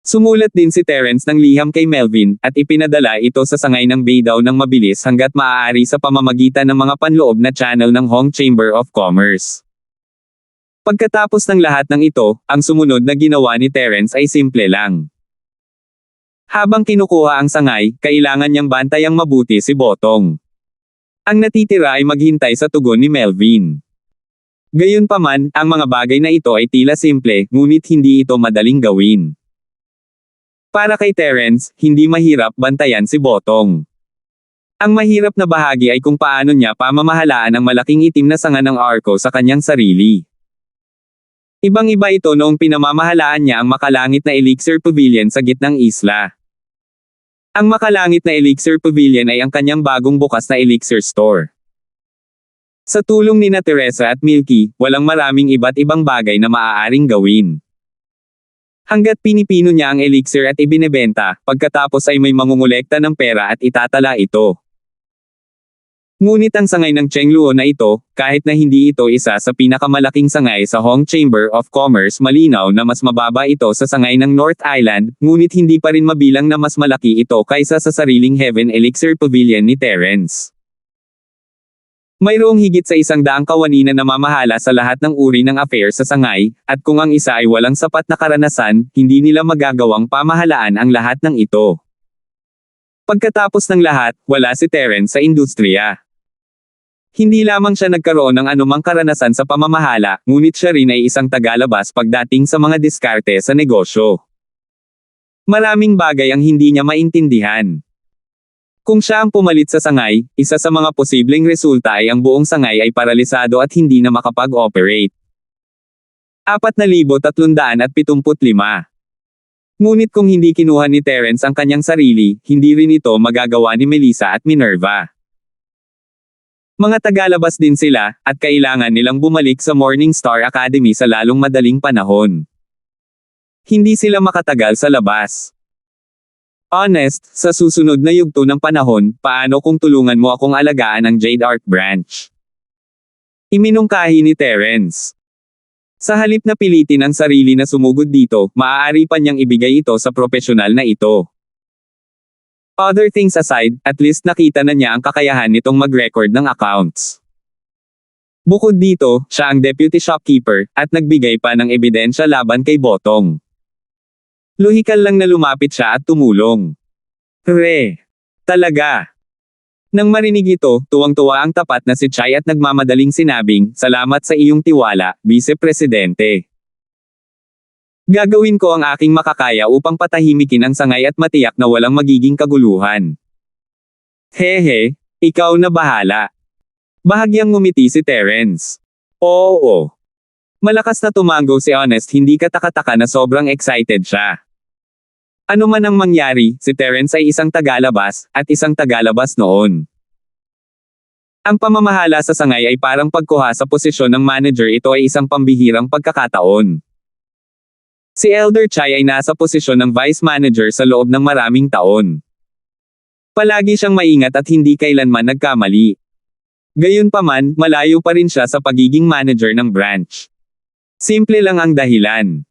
S1: Sumulat din si Terence ng liham kay Melvin, at ipinadala ito sa sangay ng Beidao ng mabilis hanggat maaari sa pamamagitan ng mga panloob na channel ng Hong Chamber of Commerce. Pagkatapos ng lahat ng ito, ang sumunod na ginawa ni Terence ay simple lang. Habang kinukuha ang sangay, kailangan niyang bantayang mabuti si Botong. Ang natitira ay maghintay sa tugon ni Melvin. Gayunpaman, ang mga bagay na ito ay tila simple, ngunit hindi ito madaling gawin. Para kay Terence, hindi mahirap bantayan si Botong. Ang mahirap na bahagi ay kung paano niya pamamahalaan ang malaking itim na sanga ng Arco sa kanyang sarili. Ibang-iba ito noong pinamamahalaan niya ang makalangit na Elixir Pavilion sa gitnang isla. Ang makalangit na Elixir Pavilion ay ang kanyang bagong bukas na Elixir Store. Sa tulong ni Teresa at Milky, walang maraming iba't ibang bagay na maaaring gawin. Hanggat pinipino niya ang elixir at ibinebenta, pagkatapos ay may mangungulekta ng pera at itatala ito. Ngunit ang sangay ng Chengluo na ito, kahit na hindi ito isa sa pinakamalaking sangay sa Hong Chamber of Commerce, malinaw na mas mababa ito sa sangay ng North Island, ngunit hindi pa rin mabilang na mas malaki ito kaysa sa sariling Heaven Elixir Pavilion ni Terence. Mayroong higit sa 100 kawani na namamahala sa lahat ng uri ng affair sa sangay, at kung ang isa ay walang sapat na karanasan, hindi nila magagawang pamahalaan ang lahat ng ito. Pagkatapos ng lahat, wala si Terence sa industriya. Hindi lamang siya nagkaroon ng anumang karanasan sa pamamahala, ngunit siya rin ay isang tagalabas pagdating sa mga diskarte sa negosyo. Maraming bagay ang hindi niya maintindihan. Kung siya ang pumalit sa sangay, isa sa mga posibleng resulta ay ang buong sangay ay paralisado at hindi na makapag-operate. 4,375. Ngunit kung hindi kinuha ni Terence ang kanyang sarili, hindi rin ito magagawa ni Melissa at Minerva. Mga tagalabas din sila, at kailangan nilang bumalik sa Morning Star Academy sa lalong madaling panahon. Hindi sila makatagal sa labas. Honest, sa susunod na yugto ng panahon, paano kung tulungan mo akong alagaan ang Jade Arc Branch? Iminungkahi ni Terence. Sa halip na pilitin ang sarili na sumugod dito, maaari pa niyang ibigay ito sa profesional na ito. Other things aside, at least nakita na niya ang kakayahan nitong mag-record ng accounts. Bukod dito, siya ang deputy shopkeeper, at nagbigay pa ng ebidensya laban kay Botong. Lohikal lang na lumapit siya at tumulong. Talaga. Nang marinig ito, tuwang-tuwa ang tapat na si Chai at nagmamadaling sinabing, "Salamat sa iyong tiwala, Vice Presidente. Gagawin ko ang aking makakaya upang patahimikin ang sangay at matiyak na walang magiging kaguluhan." Hehe, ikaw na bahala. Bahagyang ngumiti si Terence. Oo. Malakas na tumango si Honest, hindi katakataka na sobrang excited siya. Ano man ang mangyari, si Terence ay isang tagalabas, at isang tagalabas noon. Ang pamamahala sa sangay ay parang pagkuha sa posisyon ng manager, ito ay isang pambihirang pagkakataon. Si Elder Chai ay nasa posisyon ng vice manager sa loob ng maraming taon. Palagi siyang maingat at hindi kailanman nagkamali. Gayunpaman, malayo pa rin siya sa pagiging manager ng branch. Simple lang ang dahilan.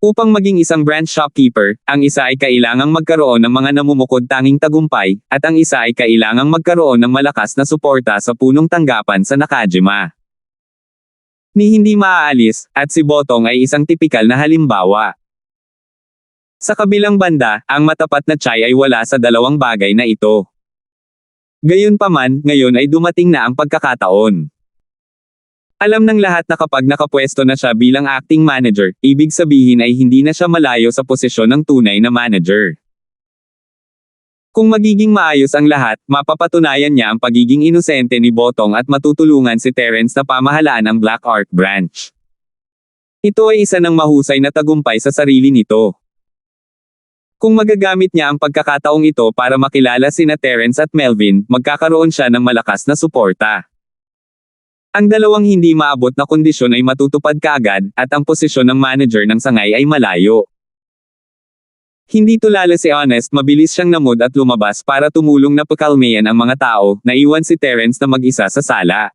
S1: Upang maging isang branch shopkeeper, ang isa ay kailangang magkaroon ng mga namumukod tanging tagumpay, at ang isa ay kailangang magkaroon ng malakas na suporta sa punong tanggapan sa Nakajima. Ni hindi maaalis, at si Botong ay isang tipikal na halimbawa. Sa kabilang banda, ang matapat na Chai ay wala sa dalawang bagay na ito. Gayunpaman, ngayon ay dumating na ang pagkakataon. Alam ng lahat na kapag nakapwesto na siya bilang acting manager, ibig sabihin ay hindi na siya malayo sa posisyon ng tunay na manager. Kung magiging maayos ang lahat, mapapatunayan niya ang pagiging inosente ni Botong at matutulungan si Terence na pamahalaan ang Black Arc Branch. Ito ay isa ng mahusay na tagumpay sa sarili nito. Kung magagamit niya ang pagkakataong ito para makilala sina Terence at Melvin, magkakaroon siya ng malakas na suporta. Ang dalawang hindi maabot na kondisyon ay matutupad kaagad, at ang posisyon ng manager ng sangay ay malayo. Hindi tulala si Honest, mabilis siyang namod at lumabas para tumulong na pakalmayan ang mga tao, naiwan si Terence na mag-isa sa sala.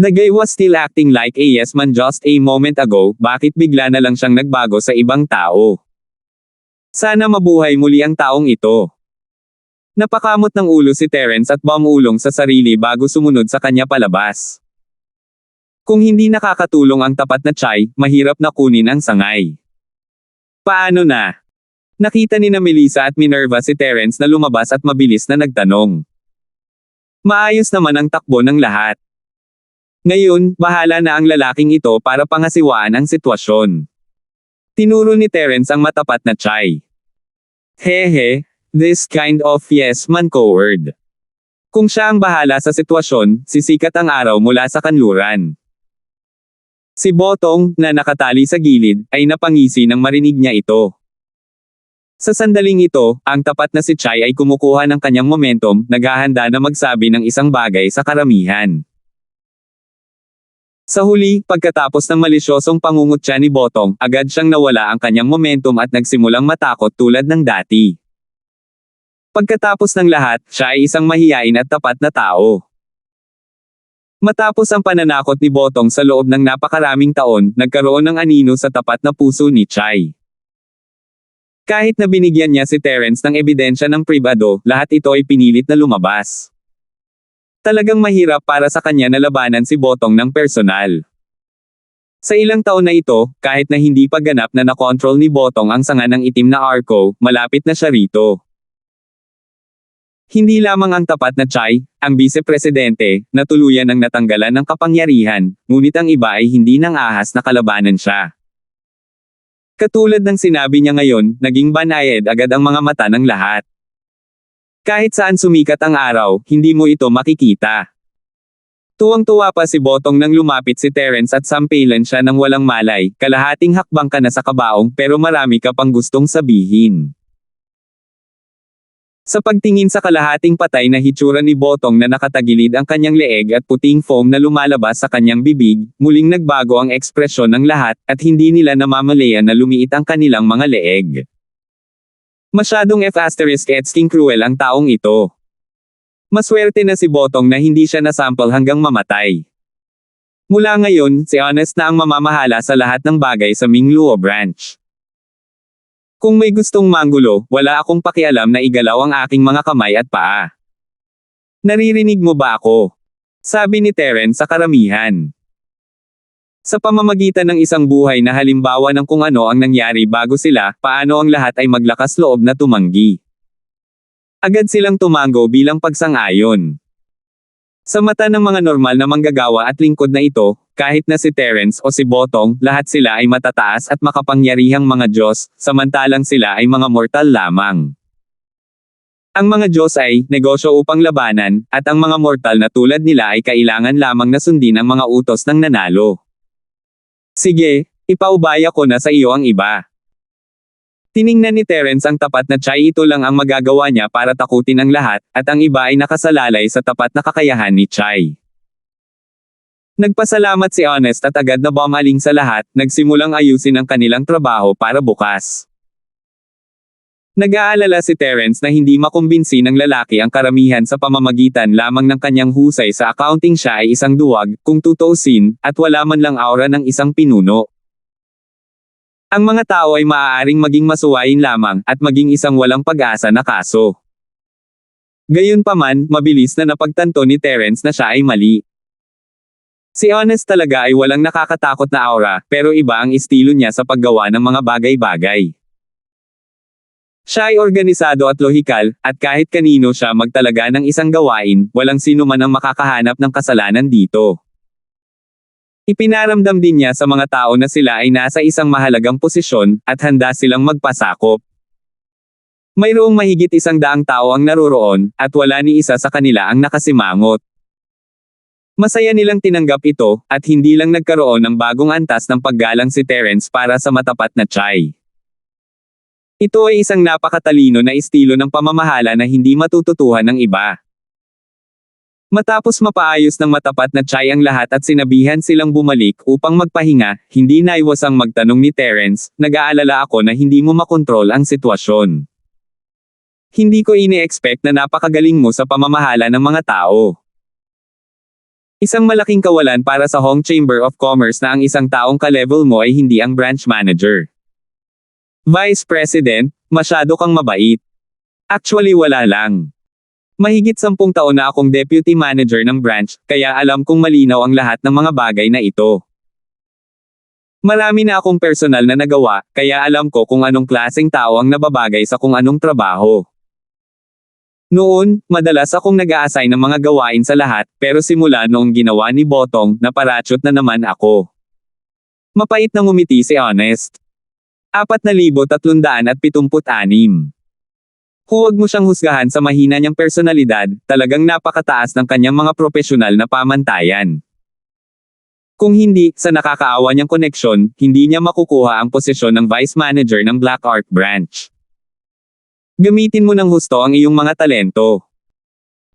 S1: The guy was still acting like a yes man just a moment ago, bakit bigla na lang siyang nagbago sa ibang tao? Sana mabuhay muli ang taong ito. Napakamot ng ulo si Terence at bumulong sa sarili bago sumunod sa kanya palabas. Kung hindi nakakatulong ang tapat na Chai, mahirap na kunin ang sangay. Paano na? Nakita ni na Melissa at Minerva si Terence na lumabas at mabilis na nagtanong. Maayos naman ang takbo ng lahat. Ngayon, bahala na ang lalaking ito para pangasiwaan ang sitwasyon. Tinuro ni Terence ang matapat na Chai. Hehe. This kind of yes man coward. Kung siya ang bahala sa sitwasyon, sisikat ang araw mula sa kanluran. Si Botong, na nakatali sa gilid, ay napangisi nang marinig niya ito. Sa sandaling ito, ang tapat na si Chai ay kumukuha ng kanyang momentum, naghahanda na magsabi ng isang bagay sa karamihan. Sa huli, pagkatapos ng malisyosong pangungutya ni Botong, agad siyang nawala ang kanyang momentum at nagsimulang matakot tulad ng dati. Pagkatapos ng lahat, siya ay isang mahiyain at tapat na tao. Matapos ang pananakot ni Botong sa loob ng napakaraming taon, nagkaroon ng anino sa tapat na puso ni Chai. Kahit na binigyan niya si Terence ng ebidensya ng pribado, lahat ito ay pinilit na lumabas. Talagang mahirap para sa kanya na labanan si Botong ng personal. Sa ilang taon na ito, kahit na hindi pa ganap na nakontrol ni Botong ang sanga ng itim na Arco, malapit na siya rito. Hindi lamang ang tapat na Chai, ang vice-presidente, na tuluyan ang natanggalan ng kapangyarihan, ngunit ang iba ay hindi nang ahas na kalabanan siya. Katulad ng sinabi niya ngayon, naging banayad agad ang mga mata ng lahat. Kahit saan sumikat ang araw, hindi mo ito makikita. Tuwang-tuwa pa si Botong nang lumapit si Terence at sampilan siya ng walang malay, kalahating hakbang ka na sa kabaong pero marami ka pang gustong sabihin. Sa pagtingin sa kalahating patay na hitsura ni Botong na nakatagilid ang kanyang leeg at puting foam na lumalabas sa kanyang bibig, muling nagbago ang ekspresyon ng lahat, at hindi nila namamalayan na lumiit ang kanilang mga leeg. Masyadong F***ing cruel ang taong ito. Maswerte na si Botong na hindi siya nasample hanggang mamatay. Mula ngayon, si Honest na ang mamamahala sa lahat ng bagay sa Mingluo Branch. Kung may gustong manggulo, wala akong pakialam na igalaw ang aking mga kamay at paa. Naririnig mo ba ako? Sabi ni Terence sa karamihan. Sa pamamagitan ng isang buhay na halimbawa ng kung ano ang nangyari bago sila, paano ang lahat ay maglakas loob na tumanggi. Agad silang tumango bilang pagsang-ayon. Sa mata ng mga normal na manggagawa at lingkod na ito, kahit na si Terence o si Botong, lahat sila ay matataas at makapangyarihang mga Diyos, samantalang sila ay mga mortal lamang. Ang mga Diyos ay negosyo upang labanan, at ang mga mortal na tulad nila ay kailangan lamang na sundin ang mga utos ng nanalo. Sige, ipaubaya ko na sa iyo ang iba. Tiningnan ni Terence ang tapat na Chai, ito lang ang magagawa niya para takutin ang lahat, at ang iba ay nakasalalay sa tapat na kakayahan ni Chai. Nagpasalamat si Honest at agad na bumaling sa lahat, nagsimulang ayusin ang kanilang trabaho para bukas. Nag-aalala si Terence na hindi makumbinsi ng lalaki ang karamihan sa pamamagitan lamang ng kanyang husay sa accounting. Siya ay isang duwag, kung tutuusin, at wala man lang aura ng isang pinuno. Ang mga tao ay maaaring maging masuwain lamang, at maging isang walang pag-asa na kaso. Gayunpaman, mabilis na napagtanto ni Terence na siya ay mali. Si Honest talaga ay walang nakakatakot na aura, pero iba ang estilo niya sa paggawa ng mga bagay-bagay. Siya ay organisado at lohikal, at kahit kanino siya magtalaga ng isang gawain, walang sino man ang makakahanap ng kasalanan dito. Ipinaramdam din niya sa mga tao na sila ay nasa isang mahalagang posisyon, at handa silang magpasakop. Mayroong mahigit 100 tao ang naroroon, at wala ni isa sa kanila ang nakasimangot. Masaya nilang tinanggap ito, at hindi lang nagkaroon ng bagong antas ng paggalang si Terence para sa matapat na Chai. Ito ay isang napakatalino na estilo ng pamamahala na hindi matututuhan ng iba. Matapos mapaayos ng matapat na Chai ang lahat at sinabihan silang bumalik upang magpahinga, hindi naiwasang magtanong ni Terence, nag-aalala ako na hindi mo makontrol ang sitwasyon. Hindi ko ini-expect na napakagaling mo sa pamamahala ng mga tao. Isang malaking kawalan para sa Hong Chamber of Commerce na ang isang taong ka-level mo ay hindi ang branch manager. Vice President, masyado kang mabait. Actually wala lang. Mahigit 10 taon na akong deputy manager ng branch, kaya alam kong malinaw ang lahat ng mga bagay na ito. Marami na akong personal na nagawa, kaya alam ko kung anong klaseng tao ang nababagay sa kung anong trabaho. Noon, madalas akong nag-a-assign ng mga gawain sa lahat, pero simula noong ginawa ni Botong, naparatyot na naman ako. Mapait na ngumiti si Honest. 4,376. Huwag mo siyang husgahan sa mahina niyang personalidad, talagang napakataas ng kanyang mga profesional na pamantayan. Kung hindi, sa nakakaawa niyang koneksyon, hindi niya makukuha ang posisyon ng Vice Manager ng Black Ark Branch. Gamitin mo ng husto ang iyong mga talento.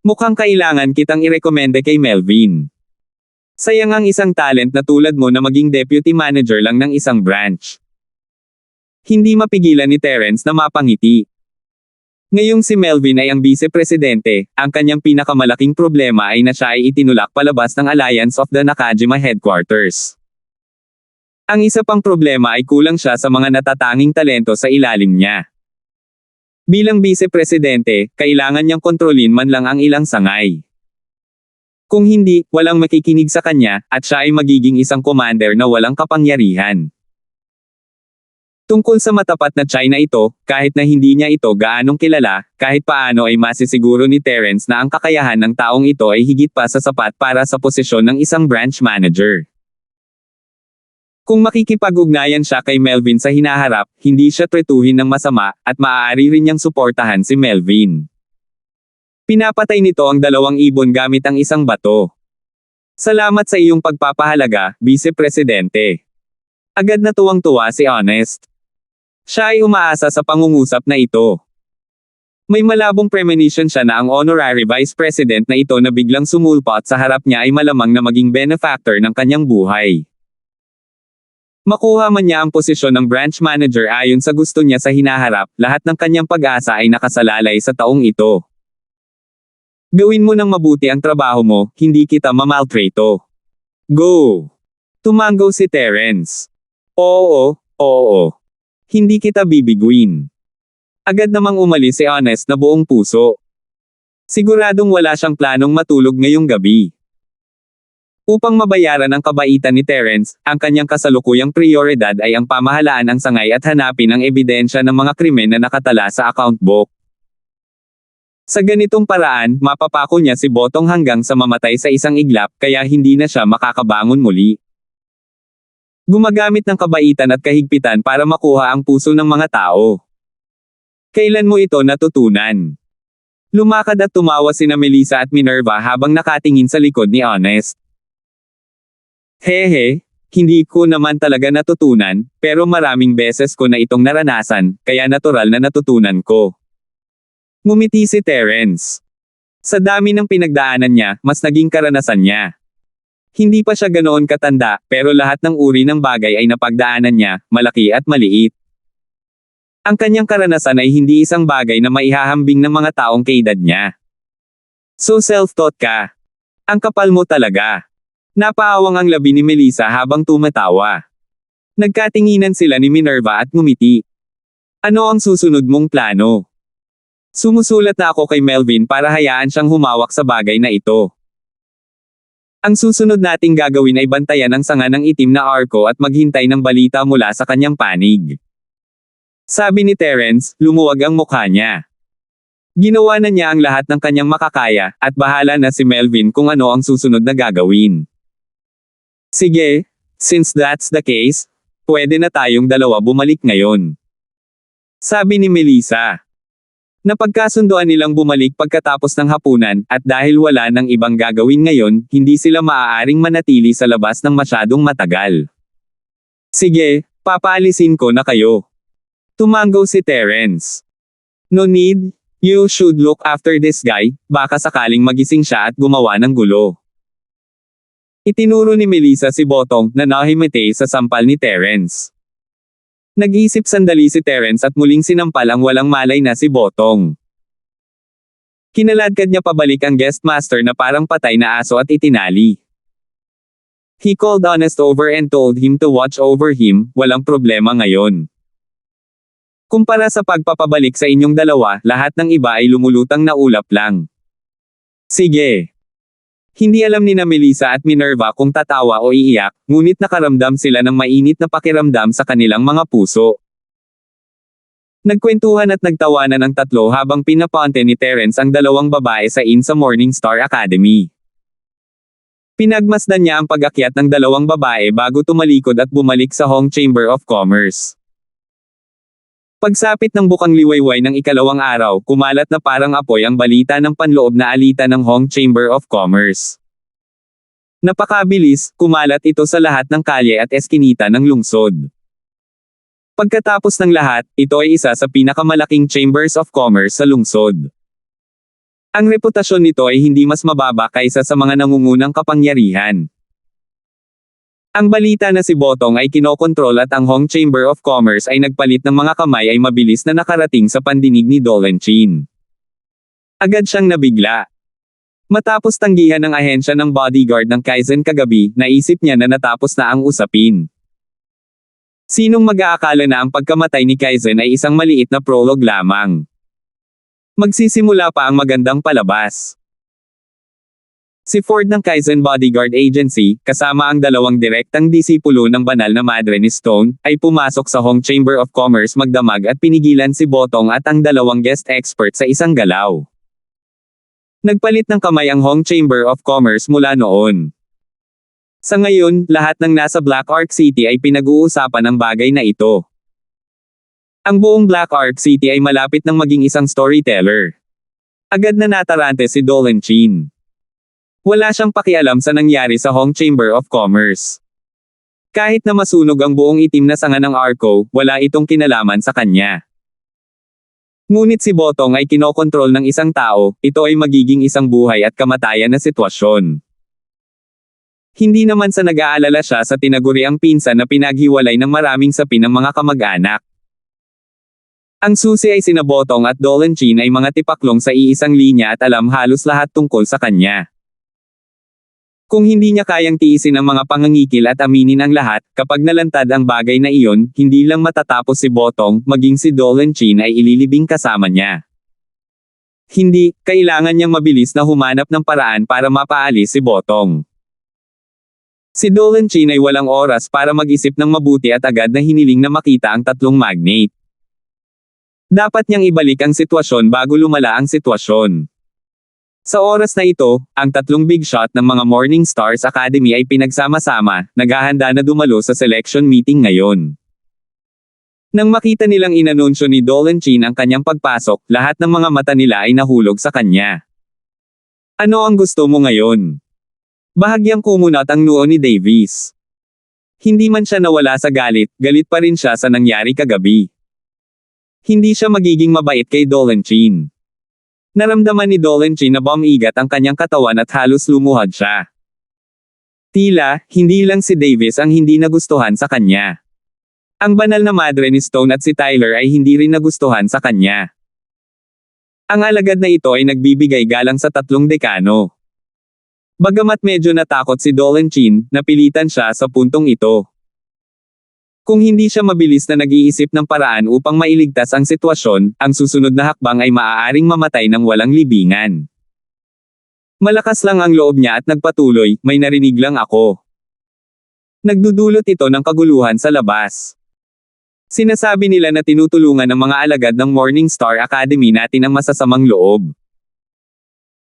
S1: Mukhang kailangan kitang irekomenda kay Melvin. Sayang ang isang talent na tulad mo na maging deputy manager lang ng isang branch. Hindi mapigilan ni Terence na mapangiti. Ngayong si Melvin ay ang vice-presidente, ang kanyang pinakamalaking problema ay na siya ay itinulak palabas ng Alliance of the Nakajima Headquarters. Ang isa pang problema ay kulang siya sa mga natatanging talento sa ilalim niya. Bilang vice-presidente, kailangan niyang kontrolin man lang ang ilang sangay. Kung hindi, walang makikinig sa kanya, at siya ay magiging isang commander na walang kapangyarihan. Tungkol sa matapat na China ito, kahit na hindi niya ito gaanong kilala, kahit paano ay masisiguro ni Terence na ang kakayahan ng taong ito ay higit pa sa sapat para sa posisyon ng isang branch manager. Kung makikipag-ugnayan siya kay Melvin sa hinaharap, hindi siya tretuhin ng masama, at maaari rin niyang suportahan si Melvin. Pinapatay nito ang 2 ibon gamit ang isang bato. Salamat sa iyong pagpapahalaga, Vice Presidente. Agad na tuwang-tuwa si Honest. Siya ay umaasa sa pangungusap na ito. May malabong premonition siya na ang honorary vice president na ito na biglang sumulpot sa harap niya ay malamang na maging benefactor ng kanyang buhay. Makuha man niya ang posisyon ng branch manager ayon sa gusto niya sa hinaharap, lahat ng kanyang pag-asa ay nakasalalay sa taong ito. Gawin mo ng mabuti ang trabaho mo, hindi kita mamaltrato. Go! Tumango si Terence. Oo. Hindi kita bibiguin. Agad namang umalis si Honest na buong puso. Siguradong wala siyang planong matulog ngayong gabi. Upang mabayaran ang kabaitan ni Terence, ang kanyang kasalukuyang prioridad ay ang pamahalaan ng sangay at hanapin ang ebidensya ng mga krimen na nakatala sa account book. Sa ganitong paraan, mapapako niya si Botong hanggang sa mamatay sa isang iglap, kaya hindi na siya makakabangon muli. Gumagamit ng kabaitan at kahigpitan para makuha ang puso ng mga tao. Kailan mo ito natutunan? Lumakad at tumawa sina Melissa at Minerva habang nakatingin sa likod ni Honest. Hehe, hindi ko naman talaga natutunan, pero maraming beses ko na itong naranasan, kaya natural na natutunan ko. Ngumiti si Terence. Sa dami ng pinagdaanan niya, mas naging karanasan niya. Hindi pa siya ganoon katanda, pero lahat ng uri ng bagay ay napagdaanan niya, malaki at maliit. Ang kanyang karanasan ay hindi isang bagay na maihahambing ng mga taong kaedad niya. So self-taught ka. Ang kapal mo talaga. Napaawang ang labi ni Melissa habang tumatawa. Nagkatinginan sila ni Minerva at ngumiti. Ano ang susunod mong plano? Sumusulat na ako kay Melvin para hayaan siyang humawak sa bagay na ito. Ang susunod nating gagawin ay bantayan ang sanga ng itim na arko at maghintay ng balita mula sa kanyang panig. Sabi ni Terence, lumuwag ang mukha niya. Ginawa na niya ang lahat ng kanyang makakaya, at bahala na si Melvin kung ano ang susunod na gagawin. Sige, since that's the case, pwede na tayong dalawa bumalik ngayon. Sabi ni Melissa. Napagkasunduan nilang bumalik pagkatapos ng hapunan, at dahil wala nang ibang gagawin ngayon, hindi sila maaaring manatili sa labas ng masyadong matagal. Sige, papaalisin ko na kayo. Tumango si Terence. No need, you should look after this guy, baka sakaling magising siya at gumawa ng gulo. Itinuro ni Melissa si Botong na nahimete sa sampal ni Terence. Nag-isip sandali si Terence at muling sinampal ang walang malay na si Botong. Kinaladkad niya pabalik ang guest master na parang patay na aso at itinali. He called Honest over and told him to watch over him, walang problema ngayon. Kumpara sa pagpapabalik sa inyong dalawa, lahat ng iba ay lumulutang na ulap lang. Sige. Hindi alam ni na Melissa at Minerva kung tatawa o iiyak, ngunit nakaramdam sila ng mainit na pakiramdam sa kanilang mga puso. Nagkwentuhan at nagtawanan ang tatlo habang pinaponte ni Terence ang 2 babae sa inn sa Morningstar Academy. Pinagmasdan niya ang pag-akyat ng 2 babae bago tumalikod at bumalik sa Hong Chamber of Commerce. Pagsapit ng bukang liwayway ng ikalawang araw, kumalat na parang apoy ang balita ng panloob na alita ng Hong Chamber of Commerce. Napakabilis, kumalat ito sa lahat ng kalye at eskinita ng lungsod. Pagkatapos ng lahat, ito ay isa sa pinakamalaking Chambers of Commerce sa lungsod. Ang reputasyon nito ay hindi mas mababa kaysa sa mga nangungunang kapangyarihan. Ang balita na si Botong ay kinokontrol at ang Hong Chamber of Commerce ay nagpalit ng mga kamay ay mabilis na nakarating sa pandinig ni Dolenchin. Agad siyang nabigla. Matapos tanggihan ng ahensya ng bodyguard ng Kaizen kagabi, naisip niya na natapos na ang usapin. Sinong mag-aakala na ang pagkamatay ni Kaizen ay isang maliit na prologue lamang? Magsisimula pa ang magandang palabas. Si Ford ng Kaizen Bodyguard Agency, kasama ang dalawang direktang disipulo ng banal na madre ni Stone, ay pumasok sa Hong Chamber of Commerce magdamag at pinigilan si Botong at ang dalawang guest expert sa isang galaw. Nagpalit ng kamay ang Hong Chamber of Commerce mula noon. Sa ngayon, lahat ng nasa Black Ark City ay pinag-uusapan ang bagay na ito. Ang buong Black Ark City ay malapit ng maging isang storyteller. Agad na natarante si Dolan Chin. Wala siyang pakialam sa nangyari sa Hong Chamber of Commerce. Kahit na masunog ang buong itim na sanga ng Arco, wala itong kinalaman sa kanya. Ngunit si Botong ay kinokontrol ng isang tao, ito ay magiging isang buhay at kamatayan na sitwasyon. Hindi naman sa nag-aalala siya sa tinaguriang pinsan na pinaghiwalay ng maraming sapi ng mga kamag-anak. Ang susi ay sina Botong at Dolan Chin ay mga tipaklong sa iisang linya at alam halos lahat tungkol sa kanya. Kung hindi niya kayang tiisin ang mga pangangikil at aminin ang lahat, kapag nalantad ang bagay na iyon, hindi lang matatapos si Botong, maging si Dolan Chin ay ililibing kasama niya. Hindi, kailangan niyang mabilis na humanap ng paraan para mapaalis si Botong. Si Dolan Chin ay walang oras para mag-isip ng mabuti at agad na hiniling na makita ang tatlong magnate. Dapat niyang ibalik ang sitwasyon bago lumala ang sitwasyon. Sa oras na ito, ang tatlong big shot ng mga Morning Stars Academy ay pinagsama-sama, naghahanda na dumalo sa selection meeting ngayon. Nang makita nilang inanunsyo ni Dolan Chin ang kanyang pagpasok, lahat ng mga mata nila ay nahulog sa kanya. Ano ang gusto mo ngayon? Bahagyang kumunat ang noo ni Davis. Hindi man siya nawala sa galit, galit pa rin siya sa nangyari kagabi. Hindi siya magiging mabait kay Dolan Chin. Naramdaman ni Dolan Chin na bumigat ang kanyang katawan at halos lumuhad siya. Tila, hindi lang si Davis ang hindi nagustuhan sa kanya. Ang banal na madre ni Stone at si Tyler ay hindi rin nagustuhan sa kanya. Ang alagad na ito ay nagbibigay galang sa tatlong dekano. Bagamat medyo natakot si Dolan Chin, napilitan siya sa puntong ito. Kung hindi siya mabilis na nag-iisip ng paraan upang mailigtas ang sitwasyon, ang susunod na hakbang ay maaaring mamatay ng walang libingan. Malakas lang ang loob niya at nagpatuloy, may narinig lang ako. Nagdudulot ito ng kaguluhan sa labas. Sinasabi nila na tinutulungan ng mga alagad ng Morning Star Academy natin ang masasamang loob.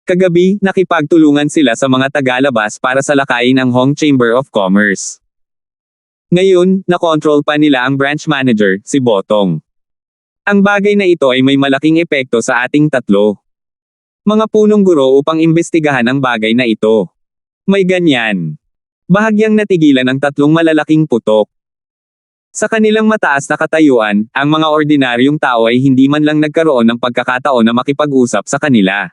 S1: Kagabi, nakipagtulungan sila sa mga tagalabas para salakayin ang Hong Chamber of Commerce. Ngayon, nakontrol pa nila ang branch manager, si Botong. Ang bagay na ito ay may malaking epekto sa ating tatlo. Mga punong guro upang imbestigahan ang bagay na ito. May ganyan. Bahagyang natigilan ang tatlong malalaking putok. Sa kanilang mataas na katayuan, ang mga ordinaryong tao ay hindi man lang nagkaroon ng pagkakataon na makipag-usap sa kanila.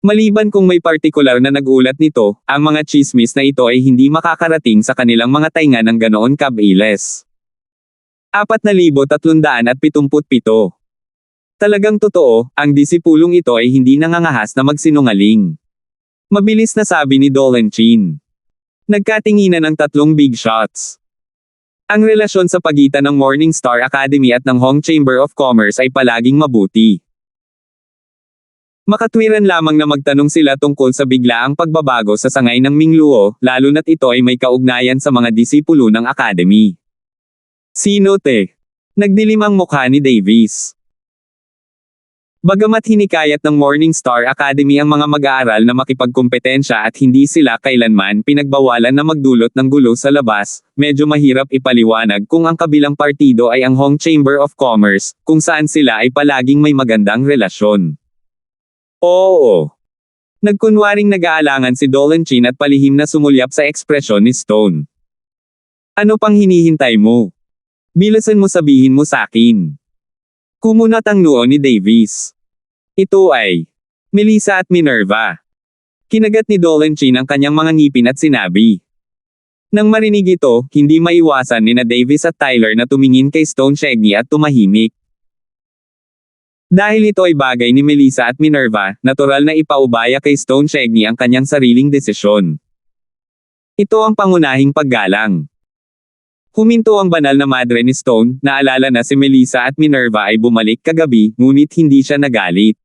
S1: Maliban kung may partikular na nagulat nito, ang mga chismis na ito ay hindi makakarating sa kanilang mga tainga ng ganoon kabilis. 4,377. Talagang totoo, ang disipulong ito ay hindi nangangahas na magsinungaling. Mabilis na sabi ni Dolan Chin. Nagkatinginan ng tatlong big shots. Ang relasyon sa pagitan ng Morning Star Academy at ng Hong Chamber of Commerce ay palaging mabuti. Makatwiran lamang na magtanong sila tungkol sa biglaang pagbabago sa sangay ng Mingluo, lalo na't ito ay may kaugnayan sa mga disipulo ng Academy. Sino te? Nagdilim ang mukha ni Davis. Bagamat hinikayat ng Morning Star Academy ang mga mag-aaral na makipagkumpetensya at hindi sila kailanman pinagbawalan na magdulot ng gulo sa labas, medyo mahirap ipaliwanag kung ang kabilang partido ay ang Hong Chamber of Commerce, kung saan sila ay palaging may magandang relasyon. Oo. Nagkunwaring nag-aalangan si Dolan Chin at palihim na sumulyap sa ekspresyon ni Stone. Ano pang hinihintay mo? Bilisan mo sabihin mo sa akin. Kumunat ang noo ni Davis. Ito ay Melissa at Minerva. Kinagat ni Dolan Chin ang kanyang mga ngipin at sinabi. Nang marinig ito, hindi maiwasan ni na Davis at Tyler na tumingin kay Stone Shegny at tumahimik. Dahil ito ay bagay ni Melissa at Minerva, natural na ipaubaya kay Stone Shegny ang kanyang sariling desisyon. Ito ang pangunahing paggalang. Huminto ang banal na madre ni Stone, naalala na si Melissa at Minerva ay bumalik kagabi, ngunit hindi siya nagalit.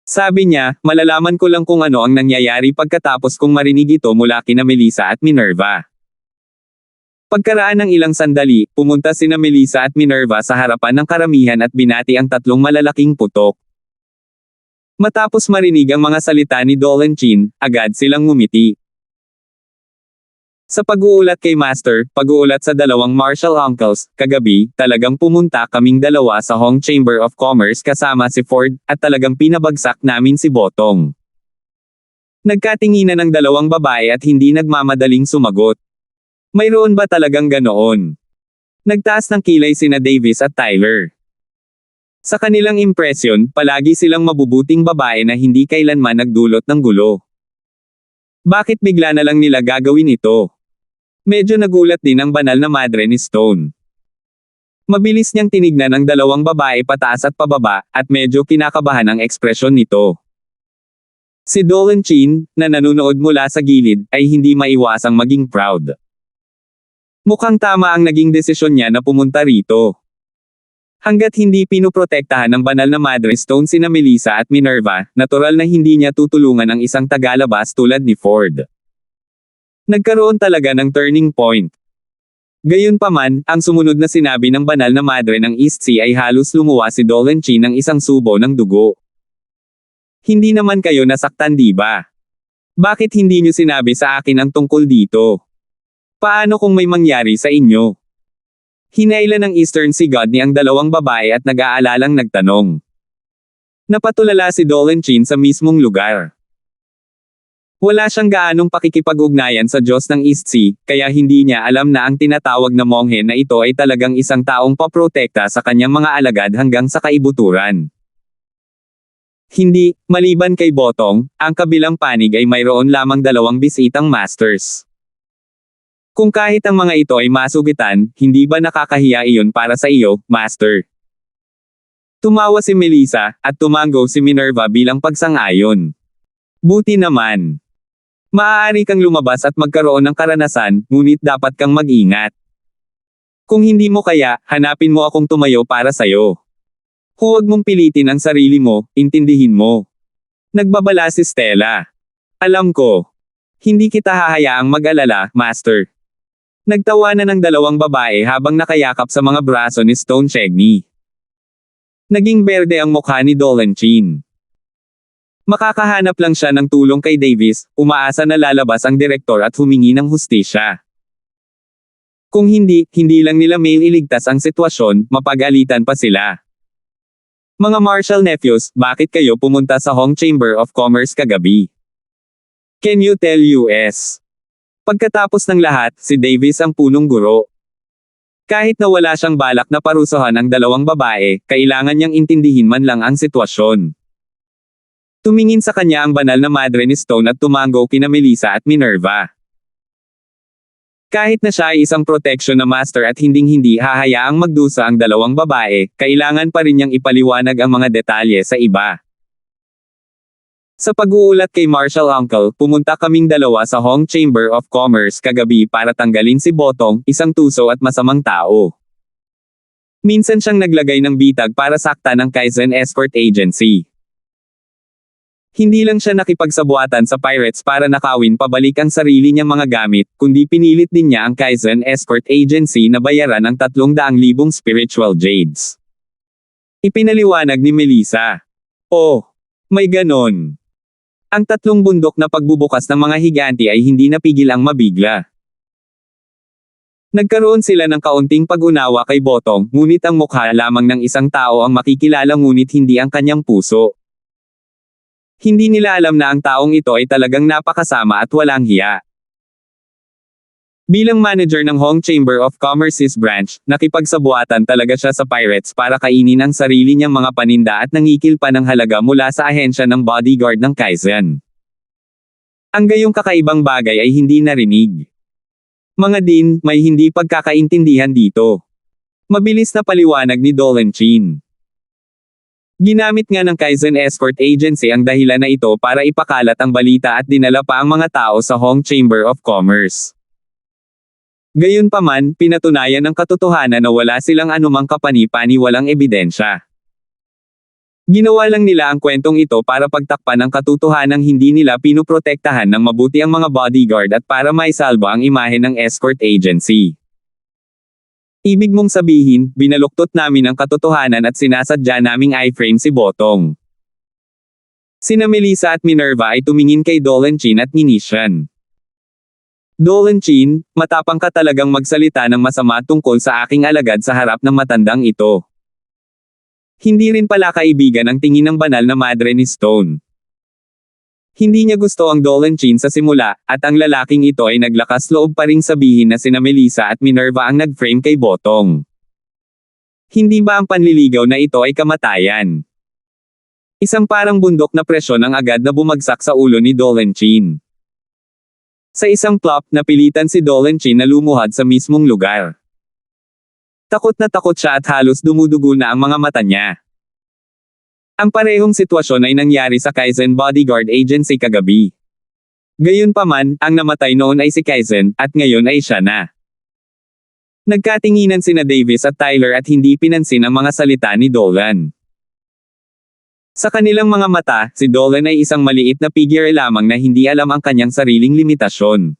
S1: Sabi niya, malalaman ko lang kung ano ang nangyayari pagkatapos kong marinig ito mula kina Melissa at Minerva. Pagkaraan ng ilang sandali, pumunta sina Melissa at Minerva sa harapan ng karamihan at binati ang tatlong malalaking putok. Matapos marinig ang mga salita ni Dolan Chin, agad silang ngumiti. Sa pag-uulat kay Master, pag-uulat sa dalawang Marshall Uncles, kagabi, talagang pumunta kaming dalawa sa Hong Chamber of Commerce kasama si Ford, at talagang pinabagsak namin si Botong. Nagkatinginan ng dalawang babae at hindi nagmamadaling sumagot. Mayroon ba talagang ganoon? Nagtaas ng kilay sina Davis at Tyler. Sa kanilang impresyon, palagi silang mabubuting babae na hindi kailanman nagdulot ng gulo. Bakit bigla na lang nila gagawin ito? Medyo nagulat din ang banal na madre ni Stone. Mabilis niyang tinignan ang dalawang babae pataas at pababa, at medyo kinakabahan ang ekspresyon nito. Si Dolan Chin, na nanunood mula sa gilid, ay hindi maiwasang maging proud. Mukhang tama ang naging desisyon niya na pumunta rito. Hanggat hindi pinoprotektahan ng banal na Madre Stone sina Melissa at Minerva, natural na hindi niya tutulungan ang isang tagalabas tulad ni Ford. Nagkaroon talaga ng turning point. Gayunpaman, ang sumunod na sinabi ng banal na madre ng East Sea ay halos lumuwa si Dolan Chin ng isang subo ng dugo. Hindi naman kayo nasaktan, di ba? Bakit hindi niyo sinabi sa akin ang tungkol dito? Paano kung may mangyari sa inyo? Hinailan ng Eastern Sea God ni ang dalawang babae at nag-aalalang nagtanong. Napatulala si Dolan Chin sa mismong lugar. Wala siyang gaanong pakikipag-ugnayan sa Diyos ng East Sea, kaya hindi niya alam na ang tinatawag na monghe na ito ay talagang isang taong paprotekta sa kanyang mga alagad hanggang sa kaibuturan. Hindi, maliban kay Botong, ang kabilang panig ay mayroon lamang dalawang bisitang masters. Kung kahit ang mga ito ay masugitan, hindi ba nakakahiya iyon para sa iyo, Master? Tumawa si Melissa, at tumango si Minerva bilang pagsang-ayon. Buti naman. Maaari kang lumabas at magkaroon ng karanasan, ngunit dapat kang mag-ingat. Kung hindi mo kaya, hanapin mo akong tumayo para sayo. Huwag mong pilitin ang sarili mo, intindihin mo. Nagbabala si Stella. Alam ko. Hindi kita hahayaang mag-alala, Master. Nagtawanan ng dalawang babae habang nakayakap sa mga braso ni Stone Chegney. Naging berde ang mukha ni Dolan Chin. Makakahanap lang siya ng tulong kay Davis, umaasa na lalabas ang direktor at humingi ng hustisya. Kung hindi, hindi lang nila may iligtas ang sitwasyon, mapag-alitan pa sila. Mga Marshall nephews, bakit kayo pumunta sa Hong Chamber of Commerce kagabi? Can you tell us? Pagkatapos ng lahat, si Davis ang punong guro. Kahit na wala siyang balak na parusahan ang dalawang babae, kailangan niyang intindihin man lang ang sitwasyon. Tumingin sa kanya ang banal na madre ni Stone at tumango kina Melissa at Minerva. Kahit na siya ay isang protection na master at hinding-hindi hahayaang magdusa ang dalawang babae, kailangan pa rin niyang ipaliwanag ang mga detalye sa iba. Sa pag-uulat kay Marshall Uncle, pumunta kaming dalawa sa Hong Chamber of Commerce kagabi para tanggalin si Botong, isang tuso at masamang tao. Minsan siyang naglagay ng bitag para saktan ng Kaizen Escort Agency. Hindi lang siya nakipagsabuatan sa pirates para nakawin pabalik ang sarili niyang mga gamit, kundi pinilit din niya ang Kaizen Escort Agency na bayaran ang 300,000 spiritual jades. Ipinaliwanag ni Melissa. Oh, may ganon. Ang 3 bundok na pagbubukas ng mga higanti ay hindi napigil ang mabigla. Nagkaroon sila ng kaunting pag-unawa kay Botong, ngunit ang mukha lamang ng isang tao ang makikilala ngunit hindi ang kanyang puso. Hindi nila alam na ang taong ito ay talagang napakasama at walang hiya. Bilang manager ng Hong Chamber of Commerce's branch, nakipagsabuatan talaga siya sa pirates para kainin ang sarili niyang mga paninda at nangikil pa ng halaga mula sa ahensya ng bodyguard ng Kaizen. Ang gayong kakaibang bagay ay hindi narinig. Mga din, may hindi pagkakaintindihan dito. Mabilis na paliwanag ni Dolan Chin. Ginamit nga ng Kaizen Escort Agency ang dahilan na ito para ipakalat ang balita at dinala pa ang mga tao sa Hong Chamber of Commerce. Gayunpaman, pinatunayan ng katotohanan na wala silang anumang kapani-paniwalang ebidensya. Ginawa lang nila ang kwentong ito para pagtakpan ang katotohanang hindi nila pinuprotektahan ng mabuti ang mga bodyguard at para maisalba ang imahe ng escort agency. Ibig mong sabihin, binaluktot namin ang katotohanan at sinasadya naming i-frame si Botong. Sina Melissa at Minerva ay tumingin kay Dolanchin at Ninian. Dolanchin, matapang ka talagang magsalita ng masama tungkol sa aking alagad sa harap ng matandang ito. Hindi rin pala kaibigan ang tingin ng banal na madre ni Stone. Hindi niya gusto ang Dolanchin sa simula, at ang lalaking ito ay naglakas loob pa ring sabihin na sina Melissa at Minerva ang nag-frame kay Botong. Hindi ba ang panliligaw na ito ay kamatayan? Isang parang bundok na presyon ang agad na bumagsak sa ulo ni Dolanchin. Sa isang plop, napilitan si Dolanchin na lumuhad sa mismong lugar. Takot na takot siya at halos dumudugo na ang mga mata niya. Ang parehong sitwasyon ay nangyari sa Kaizen Bodyguard Agency kagabi. Gayunpaman, ang namatay noon ay si Kaizen, at ngayon ay siya na. Nagkatinginan sina Davis at Tyler at hindi pinansin ang mga salita ni Dolan. Sa kanilang mga mata, si Dolan ay isang maliit na figure lamang na hindi alam ang kanyang sariling limitasyon.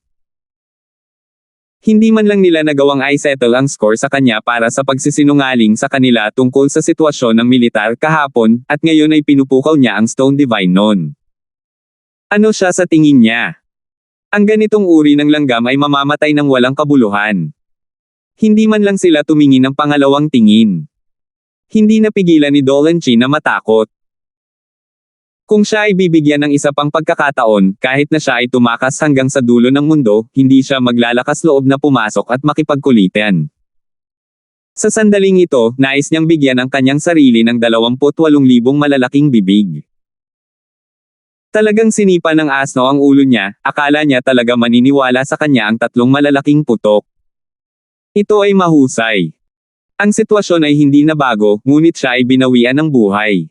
S1: Hindi man lang nila nagawang i-settle ang score sa kanya para sa pagsisinungaling sa kanila tungkol sa sitwasyon ng militar kahapon, at ngayon ay pinupukaw niya ang Stone Divine noon. Ano siya sa tingin niya? Ang ganitong uri ng langgam ay mamamatay ng walang kabuluhan. Hindi man lang sila tumingin ng pangalawang tingin. Hindi napigilan ni Dolanchin na matakot. Kung siya ay bibigyan ng isa pang pagkakataon, kahit na siya ay tumakas hanggang sa dulo ng mundo, hindi siya maglalakas loob na pumasok at makipagkulitan. Sa sandaling ito, nais niyang bigyan ang kanyang sarili ng 28,000 malalaking bibig. Talagang sinipa ng asno ang ulo niya, akala niya talaga maniniwala sa kanya ang 3 malalaking putok. Ito ay mahusay. Ang sitwasyon ay hindi na bago, ngunit siya ay binawian ng buhay.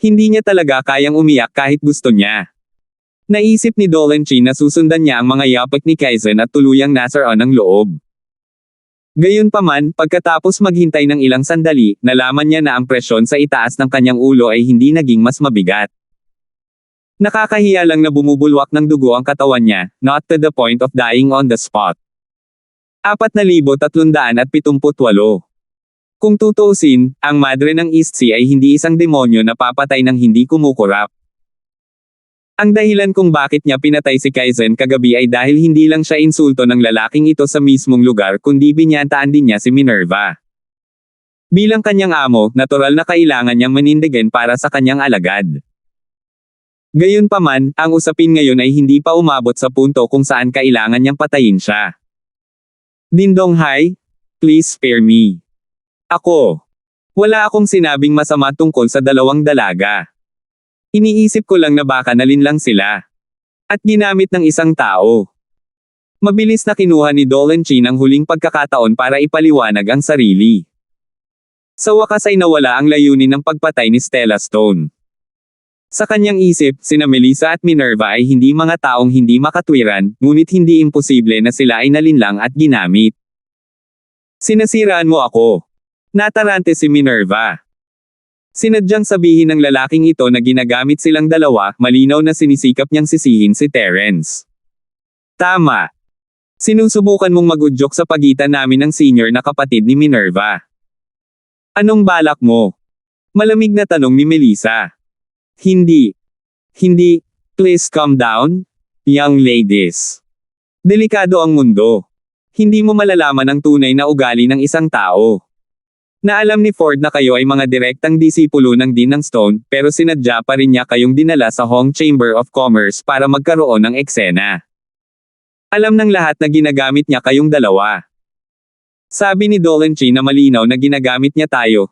S1: Hindi niya talaga kayang umiyak kahit gusto niya. Naisip ni Dolanchin na susundan niya ang mga yapak ni Kaizen at tuluyang nasaraan ang loob. Gayunpaman, pagkatapos maghintay ng ilang sandali, nalaman niya na ang presyon sa itaas ng kanyang ulo ay hindi naging mas mabigat. Nakakahiya lang na bumubulwak ng dugo ang katawan niya, not to the point of dying on the spot. 4,378. Kung tutuusin, ang madre ng East Sea ay hindi isang demonyo na papatay ng hindi kumukurap. Ang dahilan kung bakit niya pinatay si Kaizen kagabi ay dahil hindi lang siya insulto ng lalaking ito sa mismong lugar kundi binyantaan din niya si Minerva. Bilang kanyang amo, natural na kailangan niyang manindigan para sa kanyang alagad. Gayunpaman, ang usapin ngayon ay hindi pa umabot sa punto kung saan kailangan niyang patayin siya. Dindong hi, please spare me. Ako. Wala akong sinabing masama tungkol sa 2 dalaga. Iniisip ko lang na baka nalinlang sila. At ginamit ng isang tao. Mabilis na kinuha ni Dolanchin ang huling pagkakataon para ipaliwanag ang sarili. Sa wakas ay nawala ang layunin ng pagpatay ni Stella Stone. Sa kanyang isip, sina Melissa at Minerva ay hindi mga taong hindi makatwiran, ngunit hindi imposible na sila ay nalinlang at ginamit. Sinasiraan mo ako. Natarante si Minerva. Sinadyang sabihin ng lalaking ito na ginagamit silang dalawa, malinaw na sinisikap niyang sisihin si Terence. Tama. Sinusubukan mong mag-udyok sa pagitan namin ng senior na kapatid ni Minerva. Anong balak mo? Malamig na tanong ni Melissa. Hindi. Hindi. Please calm down, young ladies. Delikado ang mundo. Hindi mo malalaman ang tunay na ugali ng isang tao. Naalam ni Ford na kayo ay mga direktang disipulo ng Dean ng Stone, pero sinadya pa rin niya kayong dinala sa Hong Chamber of Commerce para magkaroon ng eksena. Alam ng lahat na ginagamit niya kayong dalawa. Sabi ni Dolanchin na malinaw na ginagamit niya tayo,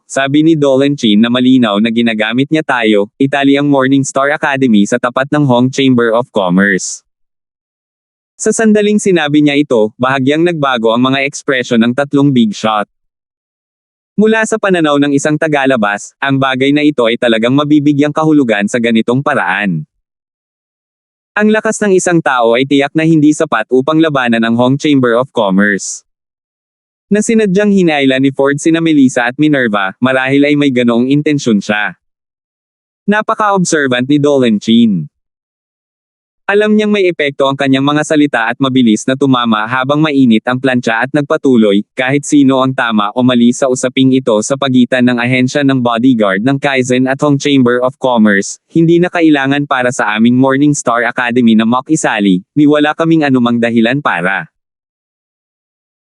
S1: Italiang Morning Star Academy sa tapat ng Hong Chamber of Commerce. Sa sandaling sinabi niya ito, bahagyang nagbago ang mga ekspresyon ng 3 big shot. Mula sa pananaw ng isang tagalabas, ang bagay na ito ay talagang mabibigyang kahulugan sa ganitong paraan. Ang lakas ng isang tao ay tiyak na hindi sapat upang labanan ang Hong Chamber of Commerce. Na sinadyang hinailan ni Ford sina Melissa at Minerva, marahil ay may ganoong intensyon siya. Napaka-observant ni Dolenjin. Alam niyang may epekto ang kanyang mga salita at mabilis na tumama habang mainit ang plantsa at nagpatuloy, kahit sino ang tama o mali sa usaping ito sa pagitan ng ahensya ng bodyguard ng Kaizen at Hong Chamber of Commerce, hindi na kailangan para sa aming Morningstar Academy na makisali, ni wala kaming anumang dahilan para.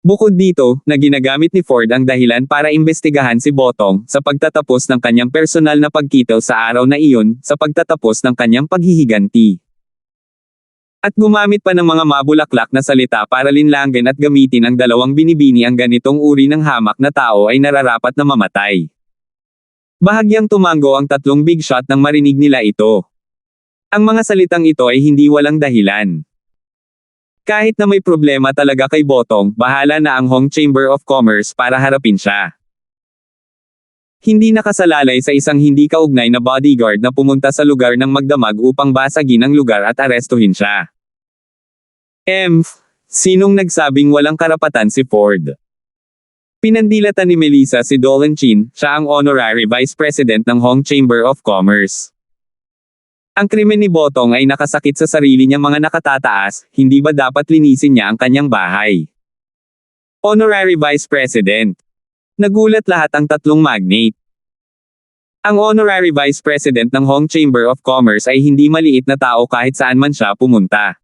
S1: Bukod dito, na ginagamit ni Ford ang dahilan para imbestigahan si Botong sa pagtatapos ng kanyang personal na pagkitaw sa araw na iyon, sa pagtatapos ng kanyang paghihiganti. At gumamit pa ng mga mabulaklak na salita para linlangin at gamitin ang dalawang binibini ang ganitong uri ng hamak na tao ay nararapat na mamatay. Bahagyang tumango ang tatlong big shot nang marinig nila ito. Ang mga salitang ito ay hindi walang dahilan. Kahit na may problema talaga kay Botong, bahala na ang Hong Chamber of Commerce para harapin siya. Hindi nakasalalay sa isang hindi kaugnay na bodyguard na pumunta sa lugar ng magdamag upang basagin ang lugar at arestuhin siya. Sinong nagsabing walang karapatan si Ford? Pinandilatan ni Melissa si Dolenjin, siya ang Honorary Vice President ng Hong Chamber of Commerce. Ang krimen ni Botong ay nakasakit sa sarili niyang mga nakatataas, hindi ba dapat linisin niya ang kanyang bahay? Honorary Vice President. Nagulat lahat ang tatlong magnate. Ang Honorary Vice President ng Hong Chamber of Commerce ay hindi maliit na tao kahit saan man siya pumunta.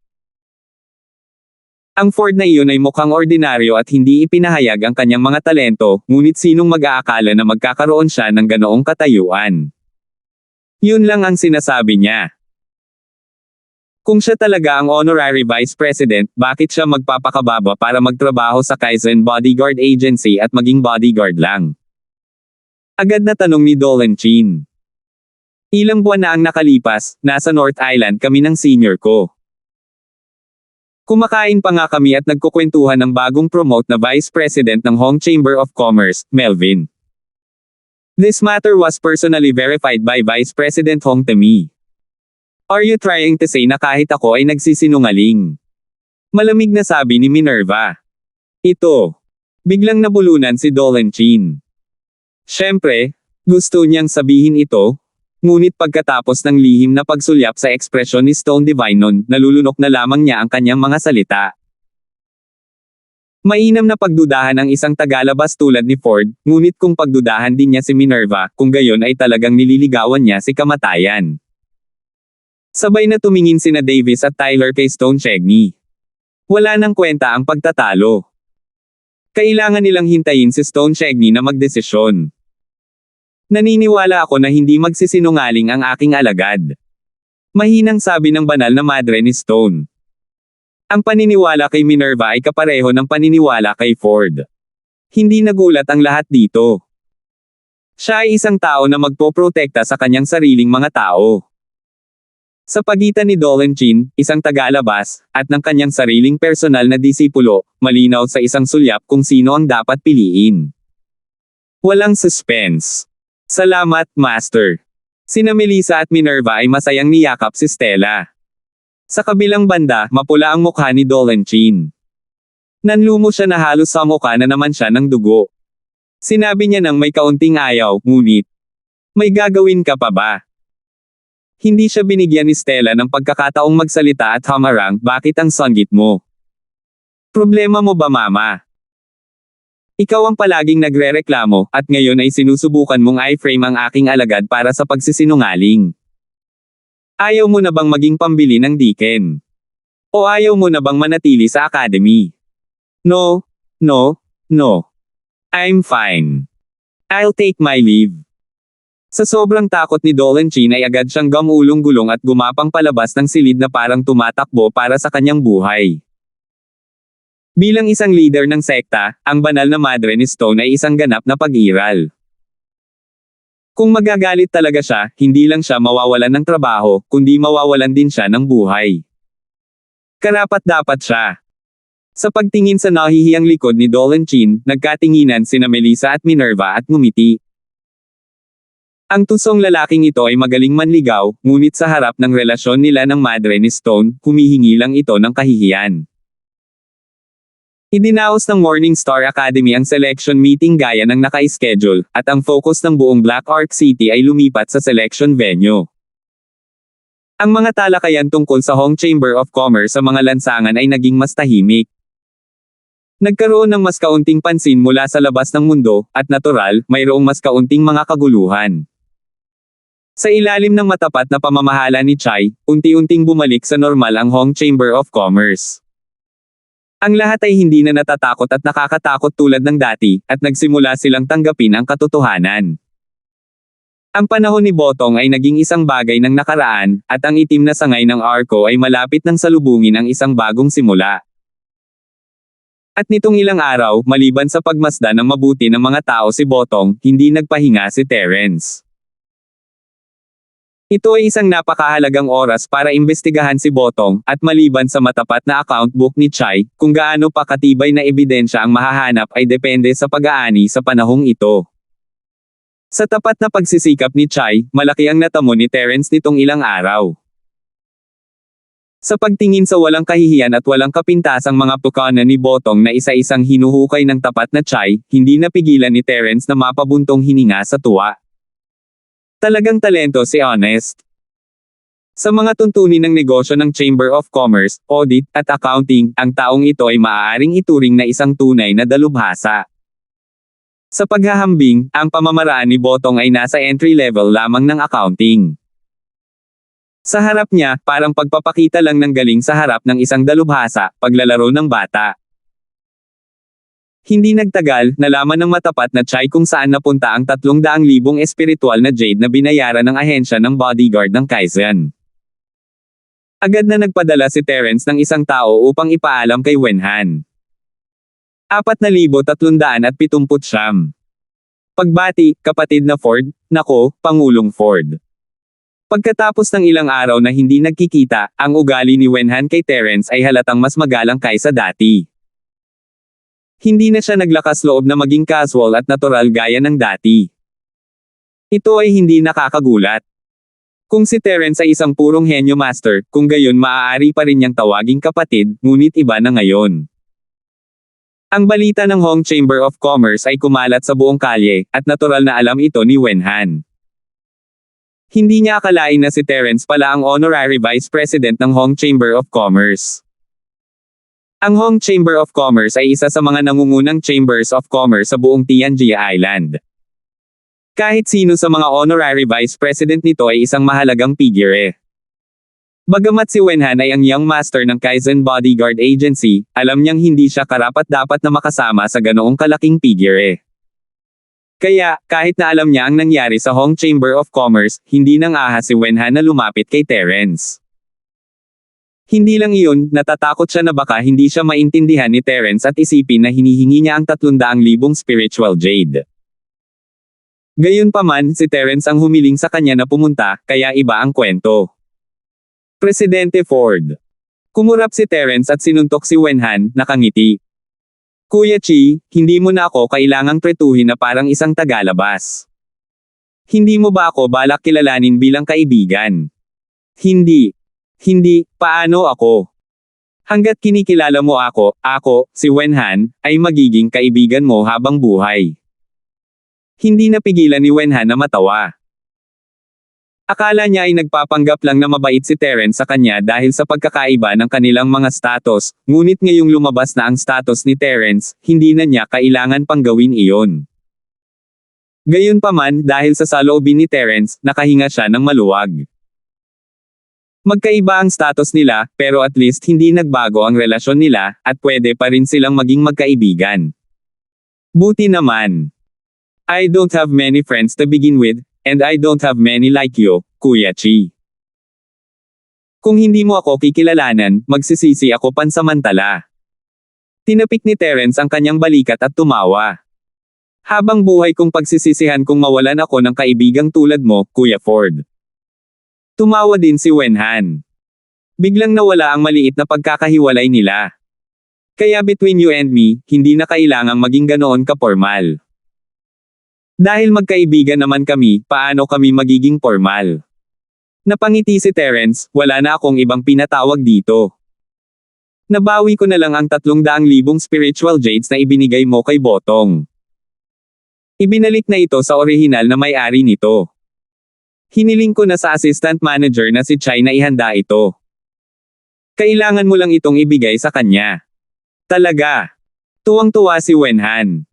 S1: Ang Ford na iyon ay mukhang ordinaryo at hindi ipinahayag ang kanyang mga talento, ngunit sinong mag-aakala na magkakaroon siya ng ganoong katayuan? Yun lang ang sinasabi niya. Kung siya talaga ang Honorary Vice President, bakit siya magpapakababa para magtrabaho sa Kaizen Bodyguard Agency at maging bodyguard lang? Agad na tanong ni Dolenjin. Ilang buwan na ang nakalipas, nasa North Island kami ng senior ko. Kumakain pa nga kami at nagkukwentuhan ng bagong promote na Vice President ng Hong Chamber of Commerce, Melvin. This matter was personally verified by Vice President Hong to me. Are you trying to say na kahit ako ay nagsisinungaling? Malamig na sabi ni Minerva. Ito. Biglang nabulunan si Dolenjin. Siyempre, gusto niyang sabihin ito, ngunit pagkatapos ng lihim na pagsulyap sa ekspresyon ni Stone Divinon, nalulunok na lamang niya ang kanyang mga salita. Mainam na pagdudahan ang isang tagalabas tulad ni Ford, ngunit kung pagdudahan din niya si Minerva, kung gayon ay talagang nililigawan niya si kamatayan. Sabay na tumingin sina Davis at Tyler kay Stone Chegney. Wala nang kwenta ang pagtatalo. Kailangan nilang hintayin si Stone Chegney na magdesisyon. Naniniwala ako na hindi magsisinungaling ang aking alagad. Mahinang sabi ng banal na madre ni Stone. Ang paniniwala kay Minerva ay kapareho ng paniniwala kay Ford. Hindi nagulat ang lahat dito. Siya ay isang tao na magpoprotekta sa kanyang sariling mga tao. Sa pagitan ni Dolenjin, isang tagalabas, at ng kanyang sariling personal na disipulo, malinaw sa isang sulyap kung sino ang dapat piliin. Walang suspense. Salamat, Master. Sina Melissa at Minerva ay masayang niyakap si Stella. Sa kabilang banda, mapula ang mukha ni Dolenjin. Nanlumo siya na halos sa mukha na naman siya ng dugo. Sinabi niya nang may kaunting ayaw, ngunit, may gagawin ka pa ba? Hindi siya binigyan ni Stella ng pagkakataong magsalita at hamarang, bakit ang sanggit mo? Problema mo ba, Mama? Ikaw ang palaging nagrereklamo, at ngayon ay sinusubukan mong i-frame ang aking alagad para sa pagsisinungaling. Ayaw mo na bang maging pambili ng Deacon? O ayaw mo na bang manatili sa academy? No, no, no. I'm fine. I'll take my leave. Sa sobrang takot ni Dolenjin ay agad siyang gamulong-gulong at gumapang palabas ng silid na parang tumatakbo para sa kanyang buhay. Bilang isang leader ng sekta, ang banal na madre ni Stone ay isang ganap na pag-iral. Kung magagalit talaga siya, hindi lang siya mawawalan ng trabaho, kundi mawawalan din siya ng buhay. Karapat-dapat siya. Sa pagtingin sa nahihiyang likod ni Dolenjin, nagkatinginan sina Melissa at Minerva at ngumiti. Ang tusong lalaking ito ay magaling manligaw, ngunit sa harap ng relasyon nila ng madre ni Stone, humihingi lang ito ng kahihiyan. Idinaos ng Morningstar Academy ang selection meeting gaya ng naka-schedule, at ang focus ng buong Black Ark City ay lumipat sa selection venue. Ang mga talakayan tungkol sa Hong Chamber of Commerce sa mga lansangan ay naging mas tahimik. Nagkaroon ng mas kaunting pansin mula sa labas ng mundo, at natural, mayroong mas kaunting mga kaguluhan. Sa ilalim ng matapat na pamamahala ni Chai, unti-unting bumalik sa normal ang Hong Chamber of Commerce. Ang lahat ay hindi na natatakot at nakakatakot tulad ng dati, at nagsimula silang tanggapin ang katotohanan. Ang panahon ni Botong ay naging isang bagay ng nakaraan, at ang itim na sangay ng Arco ay malapit nang salubungin ang isang bagong simula. At nitong ilang araw, maliban sa pagmasdan ng mabuti ng mga tao si Botong, hindi nagpahinga si Terence. Ito ay isang napakahalagang oras para imbestigahan si Botong, at maliban sa matapat na account book ni Chai, kung gaano pa katibay na ebidensya ang mahahanap ay depende sa pag-aani sa panahong ito. Sa tapat na pagsisikap ni Chai, malaki ang natamo ni Terence nitong ilang araw. Sa pagtingin sa walang kahihiyan at walang kapintasang mga pukana ni Botong na isa-isang hinuhukay ng tapat na Chai, hindi napigilan ni Terence na mapabuntong hininga sa tuwa. Talagang talento si Honest. Sa mga tuntunin ng negosyo ng Chamber of Commerce, Audit, at Accounting, ang taong ito ay maaaring ituring na isang tunay na dalubhasa. Sa paghahambing, ang pamamaraan ni Botong ay nasa entry level lamang ng accounting. Sa harap niya, parang pagpapakita lang ng galing sa harap ng isang dalubhasa, paglalaro ng bata. Hindi nagtagal, nalaman ng matapat na Chai kung saan napunta ang 300,000 espiritual na jade na binayaran ng ahensya ng bodyguard ng Kaizen. Agad na nagpadala si Terence ng isang tao upang ipaalam kay Wenhan. 4,379. Pagbati, kapatid na Ford, nako, Pangulong Ford. Pagkatapos ng ilang araw na hindi nagkikita, ang ugali ni Wenhan kay Terence ay halatang mas magalang kaysa dati. Hindi na siya naglakas loob na maging casual at natural gaya ng dati. Ito ay hindi nakakagulat. Kung si Terence ay isang purong henyo master, kung gayon maaari pa rin niyang tawaging kapatid, ngunit iba na ngayon. Ang balita ng Hong Chamber of Commerce ay kumalat sa buong kalye, at natural na alam ito ni Wenhan. Hindi niya akalain na si Terence pala ang honorary vice president ng Hong Chamber of Commerce. Ang Hong Chamber of Commerce ay isa sa mga nangungunang chambers of commerce sa buong Tianjia Island. Kahit sino sa mga honorary vice president nito ay isang mahalagang figure. Bagamat si Wenhan ay ang young master ng Kaizen Bodyguard Agency, alam niyang hindi siya karapat-dapat na makasama sa ganoong kalaking figure. Kaya, kahit na alam niya ang nangyari sa Hong Chamber of Commerce, hindi nang ahas si Wenhan na lumapit kay Terence. Hindi lang iyon, natatakot siya na baka hindi siya maintindihan ni Terence at isipin na hinihingi niya ang 300,000 spiritual jade. Gayunpaman, si Terence ang humiling sa kanya na pumunta, kaya iba ang kwento. Presidente Ford. Kumurap si Terence at sinuntok si Wenhan, nakangiti. Kuya Chi, hindi mo na ako kailangang tretuhin na parang isang tagalabas. Hindi mo ba ako balak kilalanin bilang kaibigan? Hindi. Hindi, paano ako? Hanggat kinikilala mo ako, si Wenhan, ay magiging kaibigan mo habang buhay. Hindi napigilan ni Wenhan na matawa. Akala niya ay nagpapanggap lang na mabait si Terence sa kanya dahil sa pagkakaiba ng kanilang mga status, ngunit ngayong lumabas na ang status ni Terence, hindi na niya kailangan pang gawin iyon. Gayunpaman, dahil sa saloobin ni Terence, nakahinga siya ng maluwag. Magkaiba ang status nila, pero at least hindi nagbago ang relasyon nila, at pwede pa rin silang maging magkaibigan. Buti naman. I don't have many friends to begin with, and I don't have many like you, Kuya Chi. Kung hindi mo ako kikilalanan, magsisisi ako pansamantala. Tinapik ni Terence ang kanyang balikat at tumawa. Habang buhay kong pagsisisihan kung mawalan ako ng kaibigang tulad mo, Kuya Ford. Tumawa din si Wenhan. Biglang nawala ang maliit na pagkakahiwalay nila. Kaya between you and me, hindi na kailangang maging ganoon kapormal. Dahil magkaibigan naman kami, paano kami magiging formal? Napangiti si Terence, wala na akong ibang pinatawag dito. Nabawi ko na lang ang 300,000 spiritual jades na ibinigay mo kay Botong. Ibinalik na ito sa orihinal na may-ari nito. Hiniling ko na sa assistant manager na si Chai na ihanda ito. Kailangan mo lang itong ibigay sa kanya. Talaga. Tuwang-tuwa si Wenhan.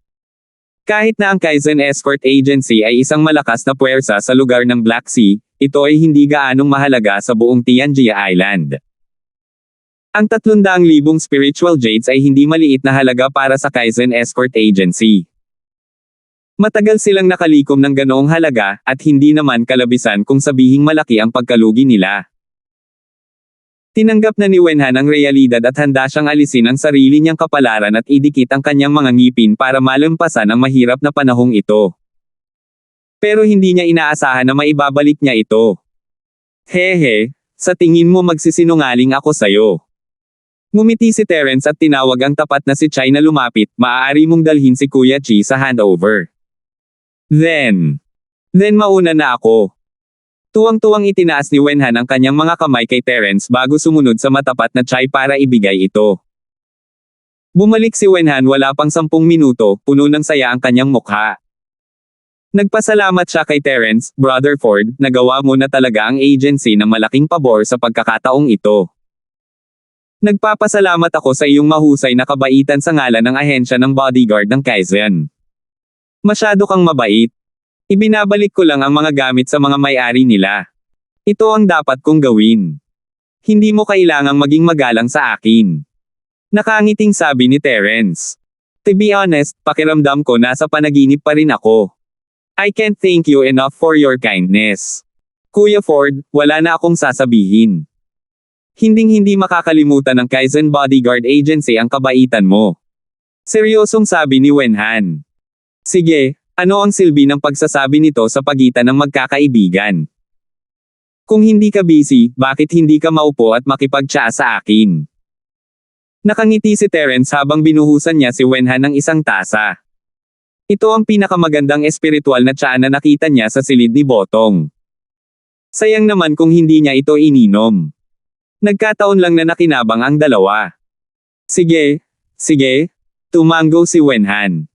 S1: Kahit na ang Kaizen Escort Agency ay isang malakas na puwersa sa lugar ng Black Sea, ito ay hindi gaanong mahalaga sa buong Tianjia Island. Ang 300,000 spiritual jades ay hindi maliit na halaga para sa Kaizen Escort Agency. Matagal silang nakalikom ng ganoong halaga, at hindi naman kalabisan kung sabihing malaki ang pagkalugi nila. Tinanggap na ni Wenhan ang realidad at handa siyang alisin ang sarili niyang kapalaran at idikit ang kanyang mga ngipin para malampasan ang mahirap na panahong ito. Pero hindi niya inaasahan na maibabalik niya ito. Hehe, sa tingin mo magsisinungaling ako sayo. Ngumiti si Terence at tinawag ang tapat na si Chai na lumapit, maaari mong dalhin si Kuya Chi sa handover. Then mauna na ako. Tuwang-tuwang itinaas ni Wenhan ang kanyang mga kamay kay Terence bago sumunod sa matapat na Chai para ibigay ito. Bumalik si Wenhan wala pang 10 minuto, puno ng saya ang kanyang mukha. Nagpasalamat siya kay Terence, Brother Ford, nagawa mo na talaga ang agency ng malaking pabor sa pagkakataong ito. Nagpapasalamat ako sa iyong mahusay na kabaitan sa ngalan ng ahensya ng bodyguard ng Kaizen. Masyado kang mabait. Ibinabalik ko lang ang mga gamit sa mga may-ari nila. Ito ang dapat kong gawin. Hindi mo kailangang maging magalang sa akin. Nakangiting sabi ni Terence. To be honest, pakiramdam ko nasa panaginip pa rin ako. I can't thank you enough for your kindness. Kuya Ford, wala na akong sasabihin. Hinding-hindi makakalimutan ng Kaizen Bodyguard Agency ang kabaitan mo. Seryosong sabi ni Wenhan. Sige, ano ang silbi ng pagsasabi nito sa pagitan ng magkakaibigan? Kung hindi ka busy, bakit hindi ka maupo at makipagtsaa sa akin? Nakangiti si Terence habang binuhusan niya si Wenhan ng isang tasa. Ito ang pinakamagandang espiritual na tsaa na nakita niya sa silid ni Botong. Sayang naman kung hindi niya ito ininom. Nagkataon lang na nakinabang ang dalawa. Sige, tumango si Wenhan.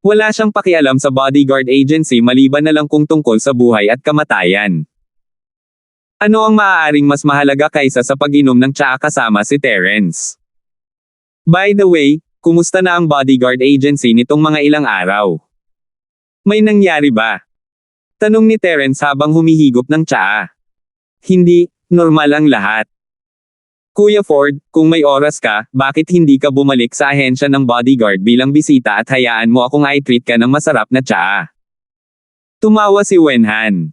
S1: Wala siyang pakialam sa bodyguard agency maliban na lang kung tungkol sa buhay at kamatayan. Ano ang maaaring mas mahalaga kaysa sa pag-inom ng tsaa kasama si Terence? By the way, kumusta na ang bodyguard agency nitong mga ilang araw? May nangyari ba? Tanong ni Terence habang humihigop ng tsaa. Hindi, normal ang lahat. Kuya Ford, kung may oras ka, bakit hindi ka bumalik sa ahensya ng bodyguard bilang bisita at hayaan mo akong i-treat ka ng masarap na tsaa? Tumawa si Wenhan.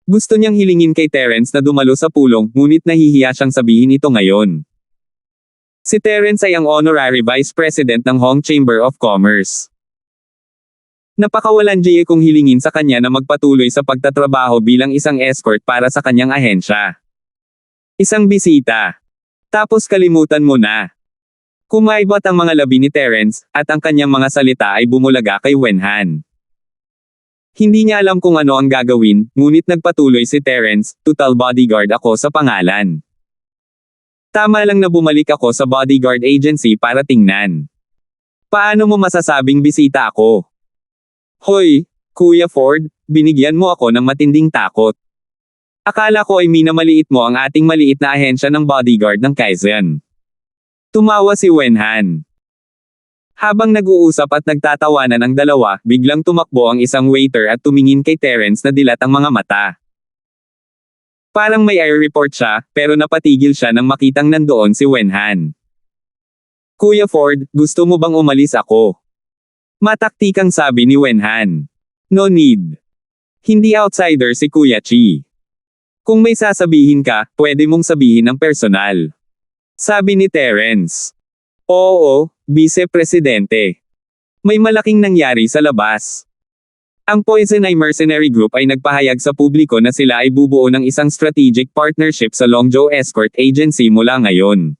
S1: Gusto niyang hilingin kay Terence na dumalo sa pulong, ngunit nahihiya siyang sabihin ito ngayon. Si Terence ay ang Honorary Vice President ng Hong Chamber of Commerce. Napakawalanjiye kung hilingin sa kanya na magpatuloy sa pagtatrabaho bilang isang escort para sa kanyang ahensya. Isang bisita. Tapos kalimutan mo na. Kumaibot ang mga labi ni Terence, at ang kanyang mga salita ay bumulaga kay Wenhan. Hindi niya alam kung ano ang gagawin, ngunit nagpatuloy si Terence, total bodyguard ako sa pangalan. Tama lang na bumalik ako sa bodyguard agency para tingnan. Paano mo masasabing bisita ako? Hoy, Kuya Ford, binigyan mo ako ng matinding takot. Akala ko ay minamaliit mo ang ating maliit na ahensya ng bodyguard ng Kaizen. Tumawa si Wenhan. Habang nag-uusap at nagtatawanan ang dalawa, biglang tumakbo ang isang waiter at tumingin kay Terence na dilat ang mga mata. Parang may air report siya, pero napatigil siya nang makitang nandoon si Wenhan. Kuya Ford, gusto mo bang umalis ako? Mataktikang sabi ni Wenhan. No need. Hindi outsider si Kuya Chi. Kung may sasabihin ka, pwede mong sabihin ng personal. Sabi ni Terence. Oo, Vice-Presidente. May malaking nangyari sa labas. Ang Poison Eye Mercenary Group ay nagpahayag sa publiko na sila ay bubuo ng isang strategic partnership sa Longzhou Escort Agency mula ngayon.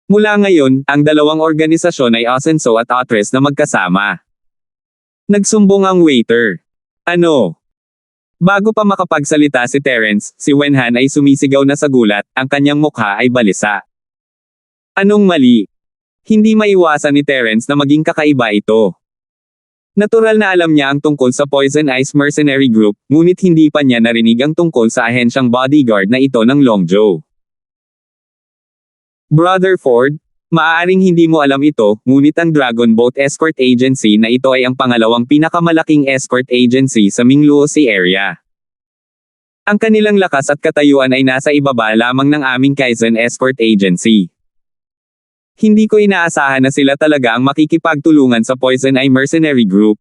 S1: Mula ngayon, ang dalawang organisasyon ay Asenso at Atres na magkasama. Nagsumbong ang waiter. Ano? Bago pa makapagsalita si Terence, si Wenhan ay sumisigaw na sa gulat, ang kanyang mukha ay balisa. Anong mali? Hindi maiwasan ni Terence na maging kakaiba ito. Natural na alam niya ang tungkol sa Poison Ice Mercenary Group, ngunit hindi pa niya narinig ang tungkol sa ahensyang bodyguard na ito ng Longzhou. Brother Ford, maaaring hindi mo alam ito, ngunit ang Dragon Boat Escort Agency na ito ay ang pangalawang pinakamalaking escort agency sa Mingluo Sea area. Ang kanilang lakas at katayuan ay nasa ibaba lamang ng aming Kaizen Escort Agency. Hindi ko inaasahan na sila talaga ang makikipagtulungan sa Poison Eye Mercenary Group.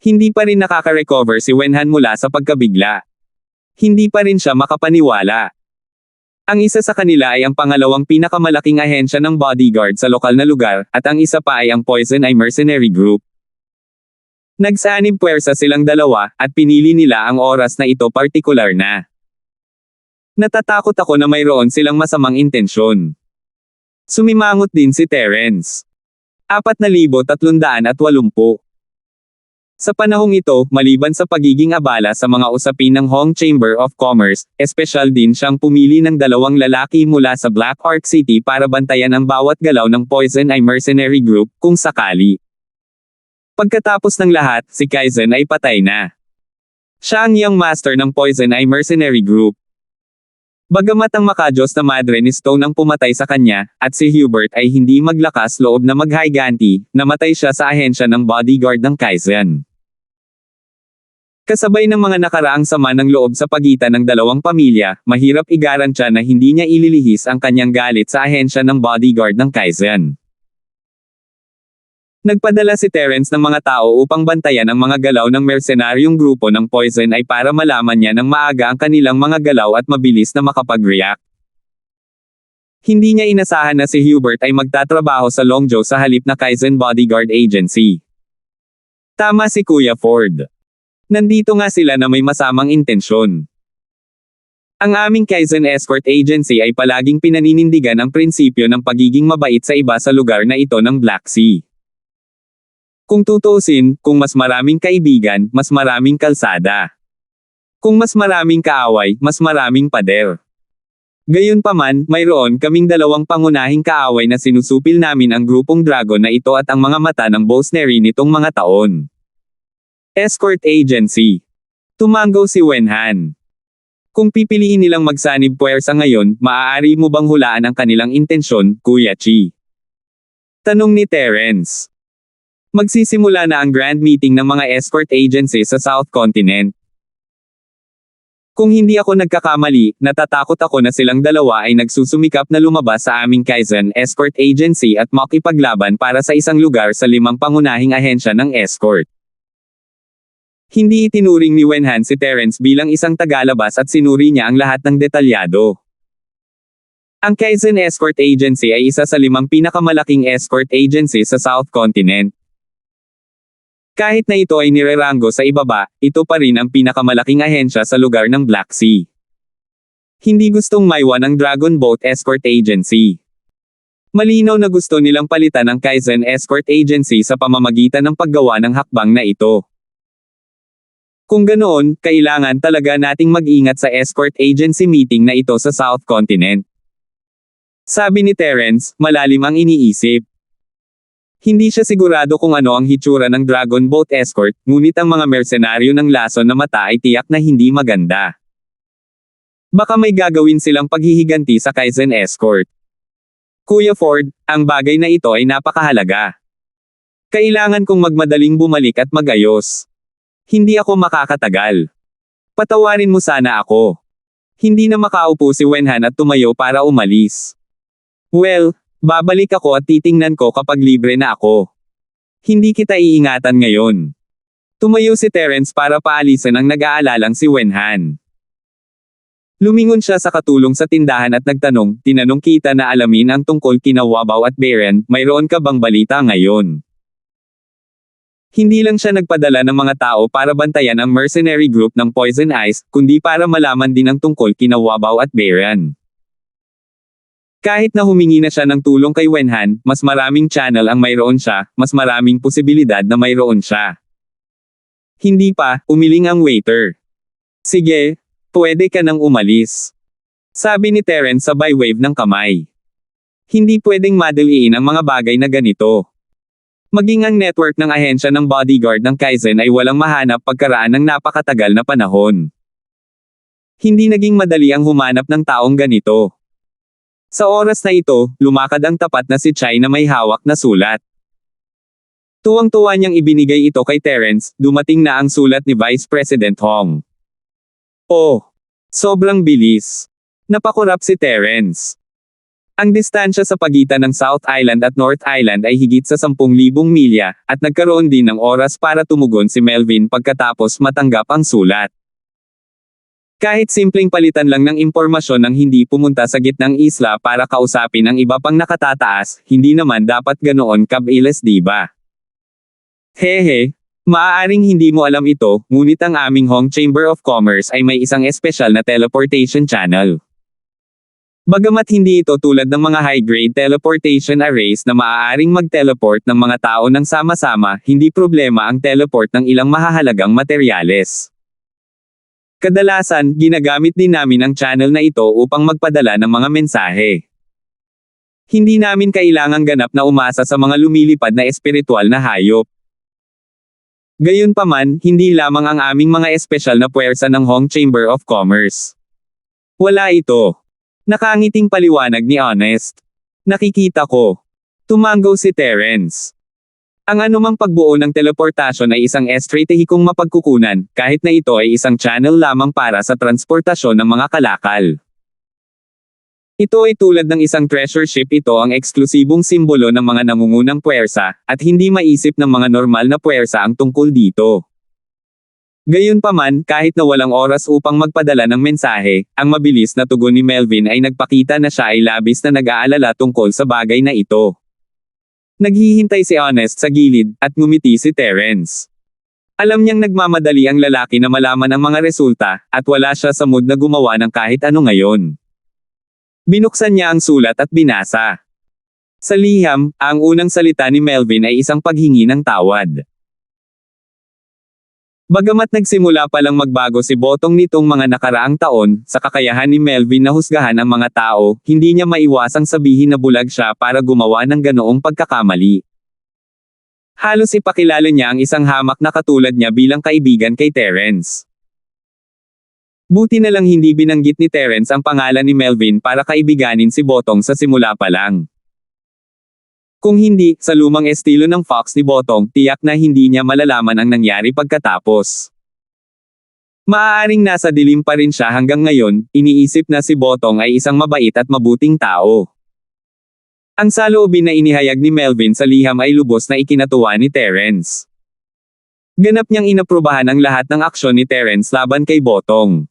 S1: Hindi pa rin nakaka-recover si Wenhan mula sa pagkabigla. Hindi pa rin siya makapaniwala. Ang isa sa kanila ay ang pangalawang pinakamalaking ahensya ng bodyguard sa lokal na lugar, at ang isa pa ay ang Poison Eye Mercenary Group. Nagsanib puwersa silang dalawa, at pinili nila ang oras na ito partikular na. Natatakot ako na mayroon silang masamang intensyon. Sumimangot din si Terence. 4,380. Sa panahong ito, maliban sa pagiging abala sa mga usapin ng Hong Chamber of Commerce, espesyal din siyang pumili ng 2 lalaki mula sa Black Ark City para bantayan ang bawat galaw ng Poison Eye Mercenary Group, kung sakali. Pagkatapos ng lahat, si Kaizen ay patay na. Siya ang young master ng Poison Eye Mercenary Group. Bagamat ang makajos na madre ni Stone ang pumatay sa kanya, at si Hubert ay hindi maglakas loob na maghiganti, namatay siya sa ahensya ng bodyguard ng Kaizen. Kasabay ng mga nakaraang sama ng loob sa pagitan ng dalawang pamilya, mahirap igarantya na hindi niya ililihis ang kanyang galit sa ahensya ng bodyguard ng Kaizen. Nagpadala si Terence ng mga tao upang bantayan ang mga galaw ng mercenaryong grupo ng Poison Eye para malaman niya ng maaga ang kanilang mga galaw at mabilis na makapag-react. Hindi niya inasahan na si Hubert ay magtatrabaho sa Longzhou sa halip na Kaizen Bodyguard Agency. Tama si Kuya Ford. Nandito nga sila na may masamang intensyon. Ang aming Kaizen Escort Agency ay palaging pinaninindigan ang prinsipyo ng pagiging mabait sa iba sa lugar na ito ng Black Sea. Kung tutuusin, kung mas maraming kaibigan, mas maraming kalsada. Kung mas maraming kaaway, mas maraming pader. Gayunpaman, mayroon kaming 2 pangunahing kaaway na sinusupil namin ang grupong Dragon na ito at ang mga mata ng Bosnary nitong mga taon. Escort Agency. Tumango si Wenhan. Kung pipiliin nilang magsanib puwersa ngayon, maaari mo bang hulaan ang kanilang intensyon, Kuya Chi? Tanong ni Terence. Magsisimula na ang grand meeting ng mga escort agency sa South Continent. Kung hindi ako nagkakamali, natatakot ako na silang dalawa ay nagsusumikap na lumabas sa aming Kaizen Escort Agency at makipaglaban para sa isang lugar sa 5 pangunahing ahensya ng escort. Hindi itinuring ni Wenhan si Terence bilang isang tagalabas at sinuri niya ang lahat ng detalyado. Ang Kaizen Escort Agency ay isa sa 5 pinakamalaking escort agency sa South Continent. Kahit na ito ay nireranggo sa ibaba, ito pa rin ang pinakamalaking ahensya sa lugar ng Black Sea. Hindi gustong maiwan ang Dragon Boat Escort Agency. Malinaw na gusto nilang palitan ang Kaizen Escort Agency sa pamamagitan ng paggawa ng hakbang na ito. Kung ganoon, kailangan talaga nating mag-ingat sa escort agency meeting na ito sa South Continent. Sabi ni Terence, malalim ang iniisip. Hindi siya sigurado kung ano ang hitsura ng Dragon Boat Escort, ngunit ang mga mersenaryo ng lason na mata ay tiyak na hindi maganda. Baka may gagawin silang paghihiganti sa Kaizen Escort. Kuya Ford, ang bagay na ito ay napakahalaga. Kailangan kong magmadaling bumalik at magayos. Hindi ako makakatagal. Patawarin mo sana ako. Hindi na makaupo si Wenhan at tumayo para umalis. Well, babalik ako at titingnan ko kapag libre na ako. Hindi kita iingatan ngayon. Tumayo si Terence para paalisan ang nag-aalalang si Wenhan. Lumingon siya sa katulong sa tindahan at tinanong kita na alamin ang tungkol kina Wabaw at Beren, mayroon ka bang balita ngayon? Hindi lang siya nagpadala ng mga tao para bantayan ang mercenary group ng Poison Ice, kundi para malaman din ang tungkol kina Wabaw at Beren. Kahit na humingi na siya ng tulong kay Wenhan, mas maraming channel ang mayroon siya, mas maraming posibilidad na mayroon siya. Hindi pa, umiling ang waiter. Sige, pwede ka nang umalis. Sabi ni Terence sabay wave ng kamay. Hindi pwedeng madaliin ang mga bagay na ganito. Maging ang network ng ahensya ng bodyguard ng Kaizen ay walang mahanap pagkaraan ng napakatagal na panahon. Hindi naging madali ang humanap ng taong ganito. Sa oras na ito, lumakad ang tapat na si Chai na may hawak na sulat. Tuwang-tuwa niyang ibinigay ito kay Terence, dumating na ang sulat ni Vice President Hong. Oh! Sobrang bilis. Napakurap si Terence. Ang distansya sa pagitan ng South Island at North Island ay higit sa 10,000 milya, at nagkaroon din ng oras para tumugon si Melvin pagkatapos matanggap ang sulat. Kahit simpleng palitan lang ng impormasyon nang hindi pumunta sa gitnang isla para kausapin ang iba pang nakatataas, hindi naman dapat ganoon kabilis, diba? Hehe, maaaring hindi mo alam ito, ngunit ang aming Hong Chamber of Commerce ay may isang espesyal na teleportation channel. Bagamat hindi ito tulad ng mga high-grade teleportation arrays na maaaring mag-teleport ng mga tao ng sama-sama, hindi problema ang teleport ng ilang mahahalagang materyales. Kadalasan, ginagamit din namin ang channel na ito upang magpadala ng mga mensahe. Hindi namin kailangang ganap na umasa sa mga lumilipad na espiritual na hayop. Gayunpaman, hindi lamang ang aming mga espesyal na puwersa ng Hong Chamber of Commerce. Wala ito. Nakangiting paliwanag ni Honest. Nakikita ko. Tumango si Terence. Ang anumang pagbuo ng teleportasyon ay isang estratehikong mapagkukunan, kahit na ito ay isang channel lamang para sa transportasyon ng mga kalakal. Ito ay tulad ng isang treasure ship. Ito ang eksklusibong simbolo ng mga nangungunang puwersa, at hindi maisip ng mga normal na puwersa ang tungkol dito. Gayunpaman, kahit na walang oras upang magpadala ng mensahe, ang mabilis na tugon ni Melvin ay nagpakita na siya ay labis na nag-aalala tungkol sa bagay na ito. Naghihintay si Honest sa gilid, at ngumiti si Terence. Alam niyang nagmamadali ang lalaki na malaman ang mga resulta, at wala siya sa mood na gumawa ng kahit ano ngayon. Binuksan niya ang sulat at binasa. Sa liham, ang unang salita ni Melvin ay isang paghingi ng tawad. Bagamat nagsimula palang magbago si Botong nitong mga nakaraang taon, sa kakayahan ni Melvin na husgahan ang mga tao, hindi niya maiwasang sabihin na bulag siya para gumawa ng ganoong pagkakamali. Halos ipakilala niya ang isang hamak na katulad niya bilang kaibigan kay Terence. Buti na lang hindi binanggit ni Terence ang pangalan ni Melvin para kaibiganin si Botong sa simula pa lang. Kung hindi, sa lumang estilo ng Fox ni Botong, tiyak na hindi niya malalaman ang nangyari pagkatapos. Maaaring nasa dilim pa rin siya hanggang ngayon, iniisip na si Botong ay isang mabait at mabuting tao. Ang saloobin na inihayag ni Melvin sa liham ay lubos na ikinatuwa ni Terence. Ganap niyang inaprubahan ang lahat ng aksyon ni Terence laban kay Botong.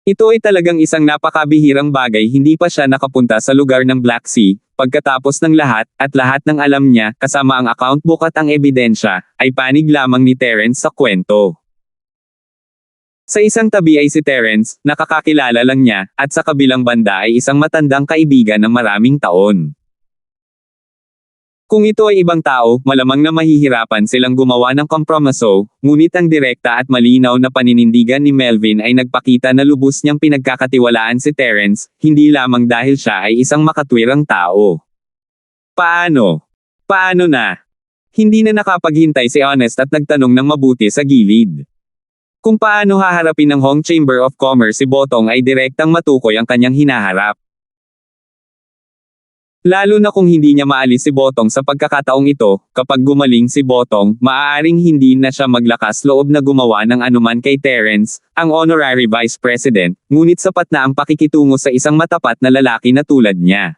S1: Ito ay talagang isang napakabihirang bagay. Hindi pa siya nakapunta sa lugar ng Black Sea, pagkatapos ng lahat, at lahat ng alam niya, kasama ang account book at ang ebidensya, ay panig lamang ni Terence sa kwento. Sa isang tabi ay si Terence, nakakakilala lang niya, at sa kabilang banda ay isang matandang kaibigan ng maraming taon. Kung ito ay ibang tao, malamang na mahihirapan silang gumawa ng kompromiso, ngunit ang direkta at malinaw na paninindigan ni Melvin ay nagpakita na lubos niyang pinagkakatiwalaan si Terence, hindi lamang dahil siya ay isang makatwirang tao. Paano? Paano na? Hindi na nakapaghintay si Honest at nagtanong ng mabuti sa gilid. Kung paano haharapin ng Hong Chamber of Commerce si Botong ay direktang matukoy ang kanyang hinaharap. Lalo na kung hindi niya maalis si Botong sa pagkakataong ito, kapag gumaling si Botong, maaaring hindi na siya maglakas loob na gumawa ng anuman kay Terence, ang honorary vice president, ngunit sapat na ang pakikitungo sa isang matapat na lalaki na tulad niya.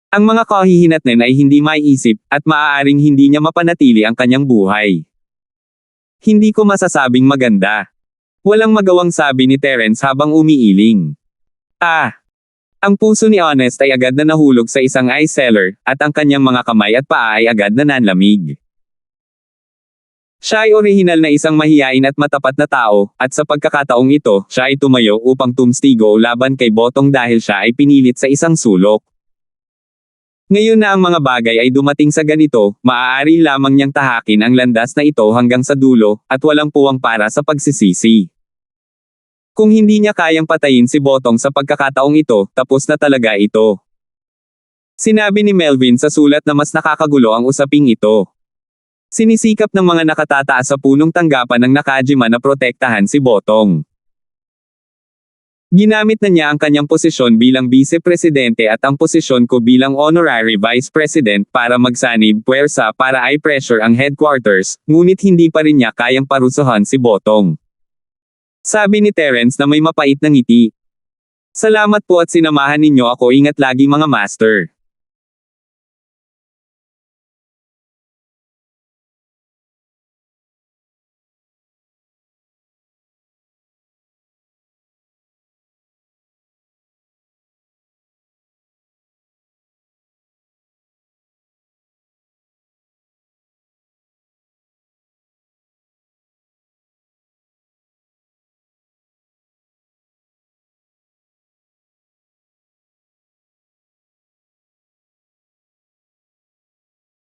S1: Ang mga kahihinatnan ay hindi maiisip, at maaaring hindi niya mapanatili ang kanyang buhay. Hindi ko masasabing maganda. Walang magawang sabi ni Terence habang umiiling. Ang puso ni Honest ay agad na nahulog sa isang ice cellar, at ang kanyang mga kamay at paa ay agad na nanlamig. Siya ay orihinal na isang mahiyain at matapat na tao, at sa pagkakataong ito, siya ay tumayo upang tumstigo laban kay Botong dahil siya ay pinilit sa isang sulok. Ngayon na ang mga bagay ay dumating sa ganito, maaari lamang niyang tahakin ang landas na ito hanggang sa dulo, at walang puwang para sa pagsisisi. Kung hindi niya kayang patayin si Botong sa pagkakataong ito, tapos na talaga ito. Sinabi ni Melvin sa sulat na mas nakakagulo ang usaping ito. Sinisikap ng mga nakatataas sa punong tanggapan ng Nakajima na protektahan si Botong. Ginamit na niya ang kanyang posisyon bilang vice-presidente at ang posisyon ko bilang honorary vice president para magsanib puwersa para i-pressure ang headquarters, ngunit hindi pa rin niya kayang parusahan si Botong. Sabi ni Terence na may mapait na ngiti. Salamat po at sinamahan ninyo ako, ingat lagi mga master.